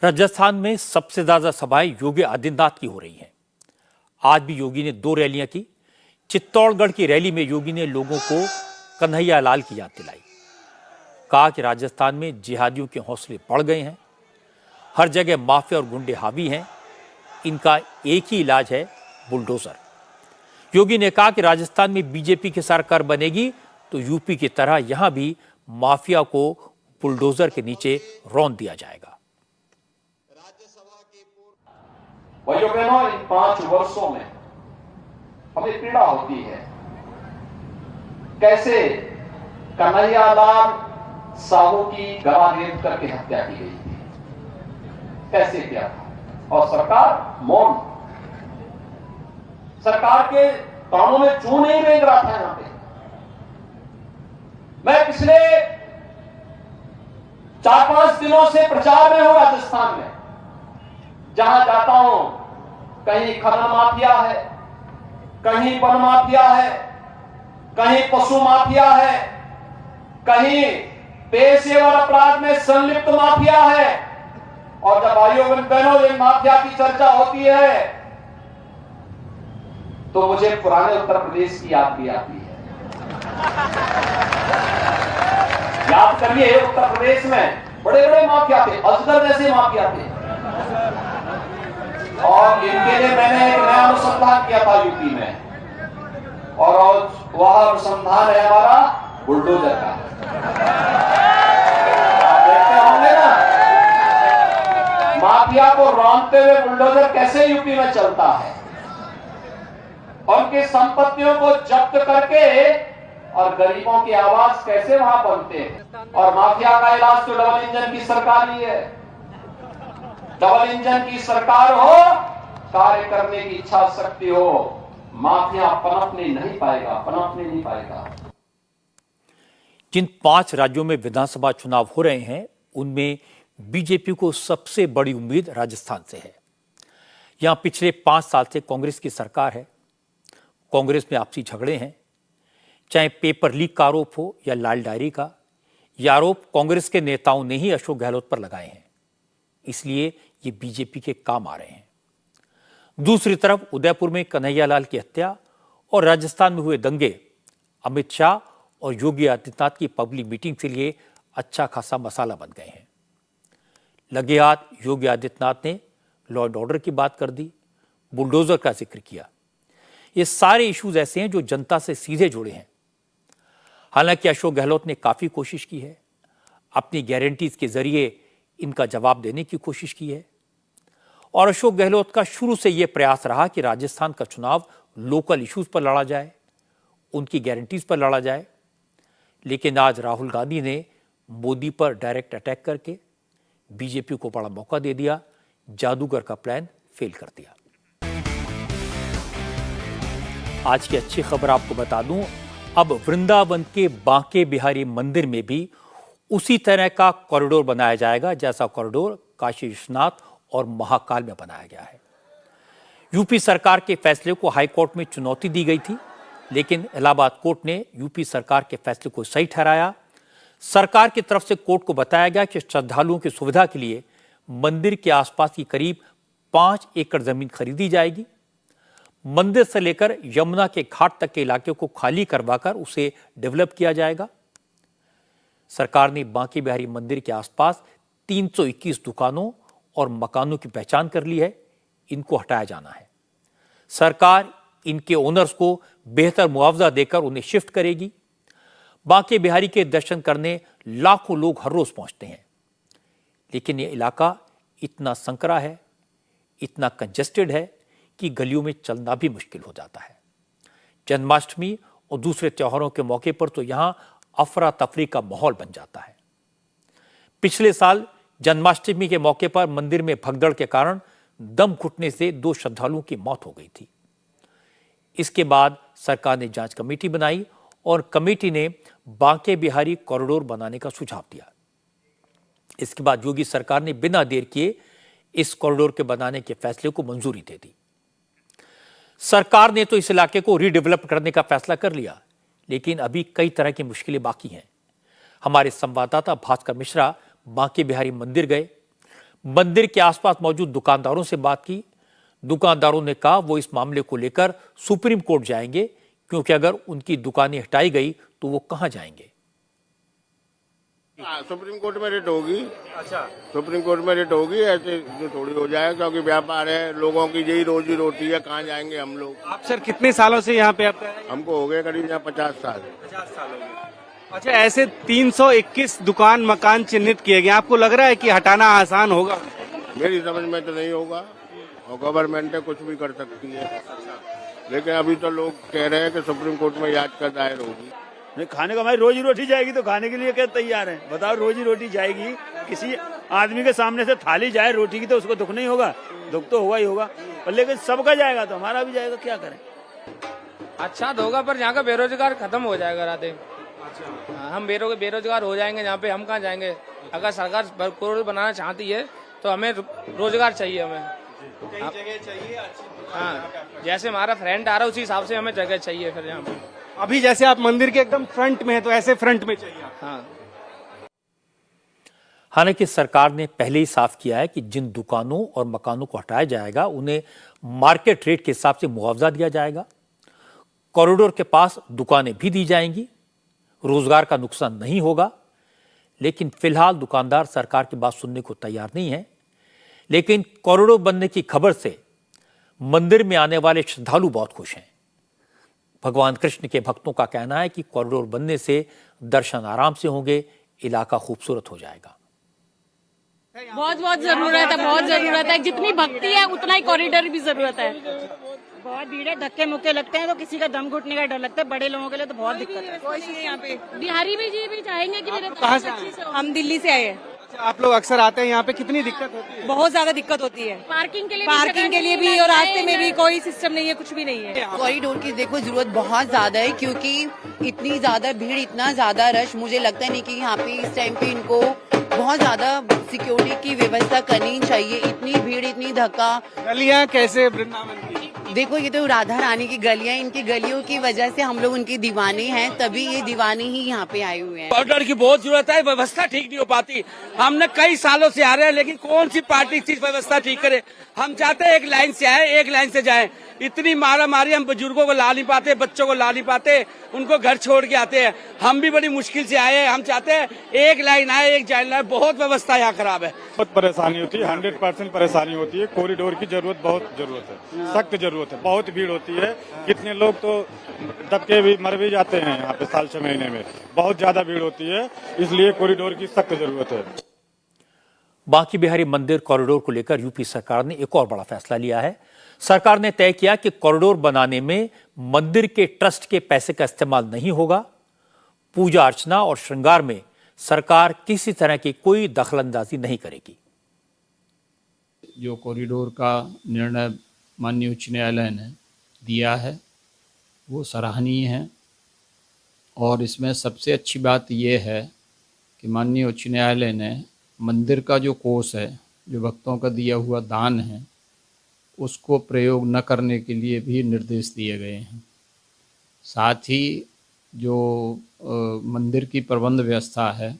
राजस्थान में सबसे ज्यादा सभाएं योगी आदित्यनाथ की हो रही हैं। आज भी योगी ने 2 रैलियां की। चित्तौड़गढ़ की रैली में योगी ने लोगों को कन्हैया लाल की याद दिलाई। कहा कि राजस्थान में जिहादियों के हौसले बढ़ गए हैं, हर जगह माफिया और गुंडे हावी हैं, इनका एक ही इलाज है, बुलडोजर। योगी ने कहा कि राजस्थान में बीजेपी की सरकार बनेगी तो यूपी की तरह यहां भी माफिया को बुलडोजर के नीचे रौंद दिया जाएगा। भाइयों बहनों, इन 5 वर्षों में हमें पीड़ा होती है कैसे कन्हैयालाल साहू की गला रेत करके हत्या की गई थी, कैसे किया था, और सरकार मौन। सरकार के कानों में चूं नहीं रेंग रहा था। यहां पे मैं पिछले 4-5 दिनों से प्रचार में हूं राजस्थान में। जहां जाता हूं, कहीं खनन माफिया है, कहीं वन माफिया है, कहीं पशु माफिया है, कहीं पेशेवर अपराध में संलिप्त माफिया है। और जब भाइयों बहनों इन माफिया की चर्चा होती है तो मुझे पुराने उत्तर प्रदेश की याद भी आती है। याद करिए, उत्तर प्रदेश में बड़े बड़े माफिया थे, अजगर जैसे माफिया थे, और इनके लिए मैंने एक नया अनुसंधान किया था यूपी में, और वह अनुसंधान है हमारा बुलडोजर का। आप देखते होंगे ना, माफिया को रौंदते हुए बुलडोजर कैसे यूपी में चलता है, उनकी संपत्तियों को जब्त करके, और गरीबों की आवाज कैसे वहां बनते हैं। और माफिया का इलाज तो डबल इंजन की सरकार ही है। डबल इंजन की सरकार हो, कार्य करने की इच्छा शक्ति हो, माफिया पनपने नहीं पाएगा। जिन 5 राज्यों में विधानसभा चुनाव हो रहे हैं, उनमें बीजेपी को सबसे बड़ी उम्मीद राजस्थान से है। यहां पिछले 5 साल से कांग्रेस की सरकार है। कांग्रेस में आपसी झगड़े हैं, चाहे पेपर लीक का आरोप हो या लाल डायरी का। यह आरोप कांग्रेस के नेताओं ने ही अशोक गहलोत पर लगाए हैं, इसलिए ये बीजेपी के काम आ रहे हैं। दूसरी तरफ उदयपुर में कन्हैयालाल की हत्या और राजस्थान में हुए दंगे अमित शाह और योगी आदित्यनाथ की पब्लिक मीटिंग के लिए अच्छा खासा मसाला बन गए हैं। लगे हाथ योगी आदित्यनाथ ने लॉ एंड ऑर्डर की बात कर दी, बुलडोजर का जिक्र किया। ये सारे इश्यूज ऐसे हैं जो जनता से सीधे जुड़े हैं। हालांकि अशोक गहलोत ने काफी कोशिश की है, अपनी गारंटीज के जरिए इनका जवाब देने की कोशिश की है। और अशोक गहलोत का शुरू से यह प्रयास रहा कि राजस्थान का चुनाव लोकल इश्यूज पर लड़ा जाए, उनकी गारंटीज पर लड़ा जाए। लेकिन आज राहुल गांधी ने मोदी पर डायरेक्ट अटैक करके बीजेपी को बड़ा मौका दे दिया, जादूगर का प्लान फेल कर दिया। आज की अच्छी खबर आपको बता दूं, अब वृंदावन के बांके बिहारी मंदिर में भी उसी तरह का कॉरिडोर बनाया जाएगा जैसा कॉरिडोर काशी विश्वनाथ और महाकाल में बनाया गया है। यूपी सरकार के फैसले को हाईकोर्ट में चुनौती दी गई थी, लेकिन इलाहाबाद कोर्ट ने यूपी सरकार के फैसले को सही ठहराया। सरकार की तरफ से कोर्ट को बताया गया कि श्रद्धालुओं की सुविधा के लिए मंदिर के आसपास की करीब 5 एकड़ जमीन खरीदी जाएगी। मंदिर से लेकर यमुना के घाट तक के इलाके को खाली करवाकर उसे डेवलप किया जाएगा। सरकार ने बांके बिहारी मंदिर के आसपास 321 दुकानों और मकानों की पहचान कर ली है। इनको हटाया जाना है। सरकार इनके ओनर्स को बेहतर मुआवजा देकर उन्हें शिफ्ट करेगी। बांके बिहारी के दर्शन करने लाखों लोग हर रोज पहुंचते हैं, लेकिन यह इलाका इतना संकरा है, इतना कंजेस्टेड है कि गलियों में चलना भी मुश्किल हो जाता है। जन्माष्टमी और दूसरे त्योहारों के मौके पर तो यहां अफरा तफरी का माहौल बन जाता है। पिछले साल जन्माष्टमी के मौके पर मंदिर में भगदड़ के कारण दम घुटने से 2 श्रद्धालुओं की मौत हो गई थी। इसके बाद सरकार ने जांच कमेटी बनाई और कमेटी ने बांके बिहारी कॉरिडोर बनाने का सुझाव दिया। इसके बाद योगी सरकार ने बिना देर किए इस कॉरिडोर के बनाने के फैसले को मंजूरी दे दी। सरकार ने तो इस इलाके को रीडेवलप करने का फैसला कर लिया, लेकिन अभी कई तरह की मुश्किलें बाकी हैं। हमारे संवाददाता भास्कर मिश्रा बांके बिहारी मंदिर गए, मंदिर के आसपास मौजूद दुकानदारों से बात की। दुकानदारों ने कहा वो इस मामले को लेकर सुप्रीम कोर्ट जाएंगे, क्योंकि अगर उनकी दुकानें हटाई गई तो वो कहां जाएंगे। सुप्रीम कोर्ट में रिट होगी। अच्छा, सुप्रीम कोर्ट में रिट होगी, ऐसे जो थोड़ी हो जाए, क्योंकि व्यापार है, लोगों की यही रोजी रोटी है, कहाँ जाएंगे हम लोग। आप सर कितने सालों से यहाँ पे आते हैं? हमको हो गए करीब यहाँ 50 साल। 50 साल हो गए। अच्छा, ऐसे 321 दुकान मकान चिन्हित किए गए, आपको लग रहा है कि हटाना आसान होगा? मेरी समझ में तो नहीं होगा, और गवर्नमेंट कुछ भी कर सकती है, लेकिन अभी तो लोग कह रहे हैं कि सुप्रीम कोर्ट में याचिका दायर होगी। नहीं, खाने को हमारी रोजी रोटी जाएगी तो खाने के लिए क्या तैयार है? बताओ, रोजी रोटी जाएगी, किसी आदमी के सामने से थाली जाए रोटी की तो उसको दुख नहीं होगा? दुख तो होगा ही होगा, पर लेकिन सबका जाएगा तो हमारा भी जाएगा, क्या करें? अच्छा तो होगा, पर यहाँ का बेरोजगार खत्म हो जाएगा राधे। अच्छा, हम बेरोजगार हो जाएंगे यहाँ पे, हम कहाँ जाएंगे? अगर सरकार कॉरिडोर बनाना चाहती है तो हमें रोजगार चाहिए, हमें जगह चाहिए। हाँ, जैसे हमारा फ्रंट आ रहा है उसी हिसाब से हमें जगह चाहिए फिर यहाँ पे। अभी जैसे आप मंदिर के एकदम फ्रंट में है तो ऐसे फ्रंट में चाहिए। हाँ, हालांकि सरकार ने पहले ही साफ किया है कि जिन दुकानों और मकानों को हटाया जाएगा उन्हें मार्केट रेट के हिसाब से मुआवजा दिया जाएगा। कॉरिडोर के पास दुकानें भी दी जाएंगी, रोजगार का नुकसान नहीं होगा। लेकिन फिलहाल दुकानदार सरकार की बात सुनने को तैयार नहीं है। लेकिन कॉरिडोर बनने की खबर से मंदिर में आने वाले श्रद्धालु बहुत खुश हैं। भगवान कृष्ण के भक्तों का कहना है कि कॉरिडोर बनने से दर्शन आराम से होंगे, इलाका खूबसूरत हो जाएगा। बहुत जरूरत है। जितनी भक्ति है उतना ही कॉरिडोर भी जरूरत है। बहुत भीड़ है, धक्के मुक्के लगते हैं तो किसी का दम घुटने का डर लगता है। बड़े लोगों के लिए तो बहुत दिक्कत है। कोई नहीं यहाँ पे बिहारी भी चाहेंगे कि मेरे कहाँ से? हम दिल्ली से आए हैं। आप लोग अक्सर आते हैं यहाँ पे, कितनी दिक्कत होती है? बहुत ज्यादा दिक्कत होती है। पार्किंग के लिए भी और रास्ते में भी कोई सिस्टम नहीं है, कुछ भी नहीं है। कॉरिडोर की देखो जरूरत बहुत ज्यादा है, क्योंकि इतनी ज्यादा भीड़, इतना ज्यादा रश, मुझे लगता नहीं कि यहाँ पे इस टाइम पे इनको बहुत ज्यादा सिक्योरिटी की व्यवस्था करनी चाहिए। इतनी भीड़, इतनी धक्का। गलियाँ कैसे वृंदावन की? देखो, ये तो राधा रानी की गलियां, इनकी गलियों की वजह से हम लोग उनके दीवाने हैं, तभी ये दीवाने ही यहाँ पे आए हुए हैं। कॉरिडोर की बहुत जरूरत है, व्यवस्था ठीक नहीं हो पाती। हमने कई सालों से आ रहे हैं, लेकिन कौन सी पार्टी चीज व्यवस्था ठीक करे? हम चाहते हैं एक लाइन से आए, एक लाइन से जाए। इतनी मारा मारी, हम बुजुर्गों को ला नहीं पाते, बच्चों को ला नहीं पाते, उनको घर छोड़ के आते हैं। हम भी बड़ी मुश्किल से आए हैं। हम चाहते हैं एक लाइन आए, एक जाइन आए। बहुत व्यवस्था यहाँ खराब है, बहुत परेशानी होती है। 100% परेशानी होती है। कॉरिडोर की बहुत जरूरत है, सख्त जरूरत है। बहुत भीड़ होती है, कितने लोग तो दबके भी मर भी जाते हैं यहाँ पे साल 6 महीने में। बहुत ज्यादा भीड़ होती है, इसलिए कॉरिडोर की सख्त जरूरत है। बांके बिहारी मंदिर कॉरिडोर को लेकर यूपी सरकार ने एक और बड़ा फैसला लिया है। सरकार ने तय किया कि कॉरिडोर बनाने में मंदिर के ट्रस्ट के पैसे का इस्तेमाल नहीं होगा। पूजा अर्चना और श्रृंगार में सरकार किसी तरह की कोई दखलंदाजी नहीं करेगी। जो कॉरिडोर का निर्णय माननीय उच्च न्यायालय ने दिया है वो सराहनीय है, और इसमें सबसे अच्छी बात यह है कि माननीय उच्च न्यायालय ने मंदिर का जो कोष है, जो भक्तों का दिया हुआ दान है, उसको प्रयोग न करने के लिए भी निर्देश दिए गए हैं। साथ ही जो मंदिर की प्रबंध व्यवस्था है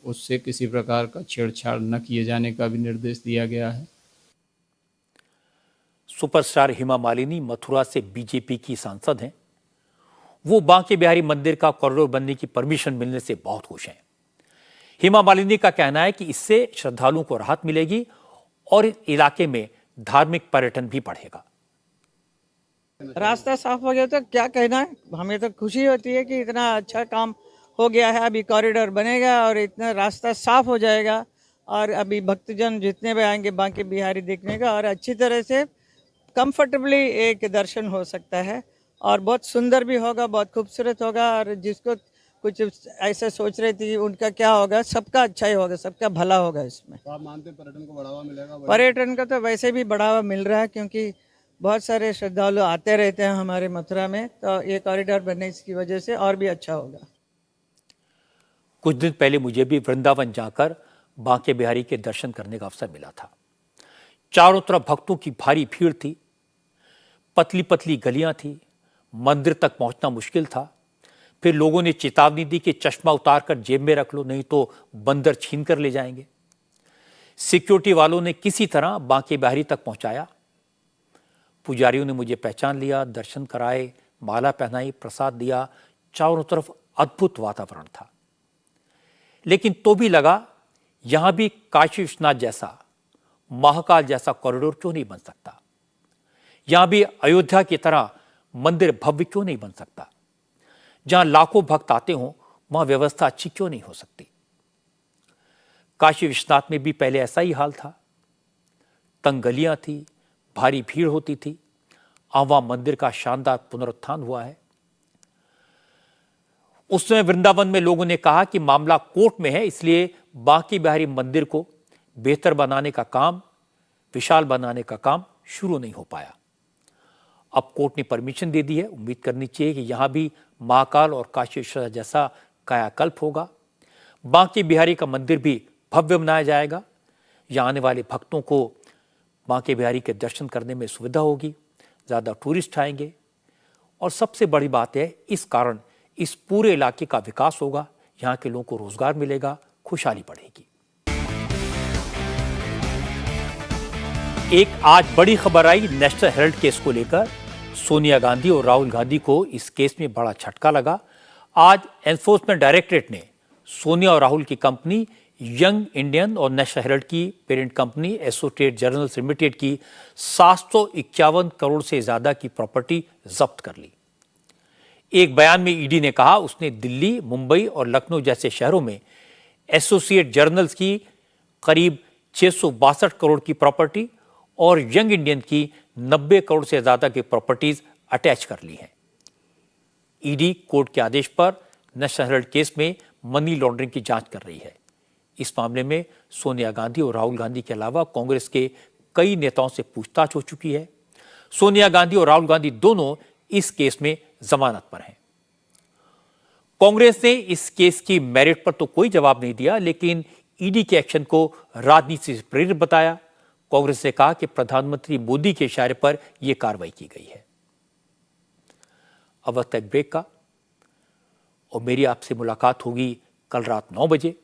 उससे किसी प्रकार का छेड़छाड़ न किए जाने का भी निर्देश दिया गया है। सुपरस्टार हेमा मालिनी मथुरा से बीजेपी की सांसद हैं। वो बांके बिहारी मंदिर का कॉरिडोर बनने की परमिशन मिलने से बहुत खुश हैं। हेमा मालिनी का कहना है कि इससे श्रद्धालुओं को राहत मिलेगी और इस इलाके में धार्मिक पर्यटन भी बढ़ेगा। रास्ता साफ हो गया तो क्या कहना है, हमें तो खुशी होती है कि इतना अच्छा काम हो गया है। अभी कॉरिडोर बनेगा और इतना रास्ता साफ हो जाएगा और अभी भक्तजन जितने भी आएंगे बांके बिहारी देखने का और अच्छी तरह से कंफर्टेबली एक दर्शन हो सकता है और बहुत सुंदर भी होगा, बहुत खूबसूरत होगा। और जिसको कुछ ऐसा सोच रही थी उनका क्या होगा, सबका अच्छा ही होगा, सबका भला होगा इसमें। तो आप मानते पर्यटन को बढ़ावा मिलेगा? पर्यटन का तो वैसे भी बढ़ावा मिल रहा है क्योंकि बहुत सारे श्रद्धालु आते रहते हैं हमारे मथुरा में, तो ये कॉरिडोर बनने की वजह से और भी अच्छा होगा। कुछ दिन पहले मुझे भी वृंदावन जाकर बांके बिहारी के दर्शन करने का अवसर मिला था। चारों तरफ भक्तों की भारी भीड़ थी, पतली पतली गलियां थी, मंदिर तक पहुंचना मुश्किल था। फिर लोगों ने चेतावनी दी कि चश्मा उतारकर जेब में रख लो, नहीं तो बंदर छीन कर ले जाएंगे। सिक्योरिटी वालों ने किसी तरह बांके बिहारी तक पहुंचाया। पुजारियों ने मुझे पहचान लिया, दर्शन कराए, माला पहनाई, प्रसाद दिया। चारों तरफ अद्भुत वातावरण था। लेकिन तो भी लगा यहां भी काशी विश्वनाथ जैसा, महाकाल जैसा कॉरिडोर क्यों नहीं बन सकता? यहां भी अयोध्या की तरह मंदिर भव्य क्यों नहीं बन सकता? जहां लाखों भक्त आते हों वहां व्यवस्था अच्छी क्यों नहीं हो सकती? काशी विश्वनाथ में भी पहले ऐसा ही हाल था। तंग गलियां थी, भारी भीड़ होती थी। वहां मंदिर का शानदार पुनरुत्थान हुआ है। उस समय वृंदावन में लोगों ने कहा कि मामला कोर्ट में है, इसलिए बांके बिहारी मंदिर को बेहतर बनाने का काम, विशाल बनाने का काम शुरू नहीं हो पाया। अब कोर्ट ने परमिशन दे दी है। उम्मीद करनी चाहिए कि यहां भी महाकाल और काशी विश्वनाथ जैसा कायाकल्प होगा। बांके बिहारी का मंदिर भी भव्य बनाया जाएगा। यहां आने वाले भक्तों को बांके बिहारी के दर्शन करने में सुविधा होगी, ज़्यादा टूरिस्ट आएंगे और सबसे बड़ी बात है, इस कारण इस पूरे इलाके का विकास होगा, यहाँ के लोगों को रोजगार मिलेगा, खुशहाली बढ़ेगी। एक आज बड़ी खबर आई नेशनल हेराल्ड केस को लेकर। सोनिया गांधी और राहुल गांधी को इस केस में बड़ा झटका लगा। आज एनफोर्समेंट डायरेक्टरेट ने सोनिया और राहुल की कंपनी यंग इंडियन और नेशनल हेराल्ड की parent company associated journals limited की 751 करोड़ से ज्यादा की प्रॉपर्टी जब्त कर ली। एक बयान में ईडी ने कहा उसने दिल्ली, मुंबई और लखनऊ जैसे शहरों में एसोसिएट जर्नल्स की करीब 662 करोड़ की प्रॉपर्टी और यंग इंडियन की 90 करोड़ से ज्यादा की प्रॉपर्टीज अटैच कर ली हैं। ईडी कोर्ट के आदेश पर नेशनल हेराल्ड केस में मनी लॉन्ड्रिंग की जांच कर रही है। इस मामले में सोनिया गांधी और राहुल गांधी के अलावा कांग्रेस के कई नेताओं से पूछताछ हो चुकी है। सोनिया गांधी और राहुल गांधी दोनों इस केस में जमानत पर हैं। कांग्रेस ने इस केस की मेरिट पर तो कोई जवाब नहीं दिया, लेकिन ईडी के एक्शन को राजनीति से प्रेरित बताया। कांग्रेस ने कहा कि प्रधानमंत्री मोदी के इशारे पर यह कार्रवाई की गई है। अब वक्त है ब्रेक का और मेरी आपसे मुलाकात होगी कल रात 9 बजे।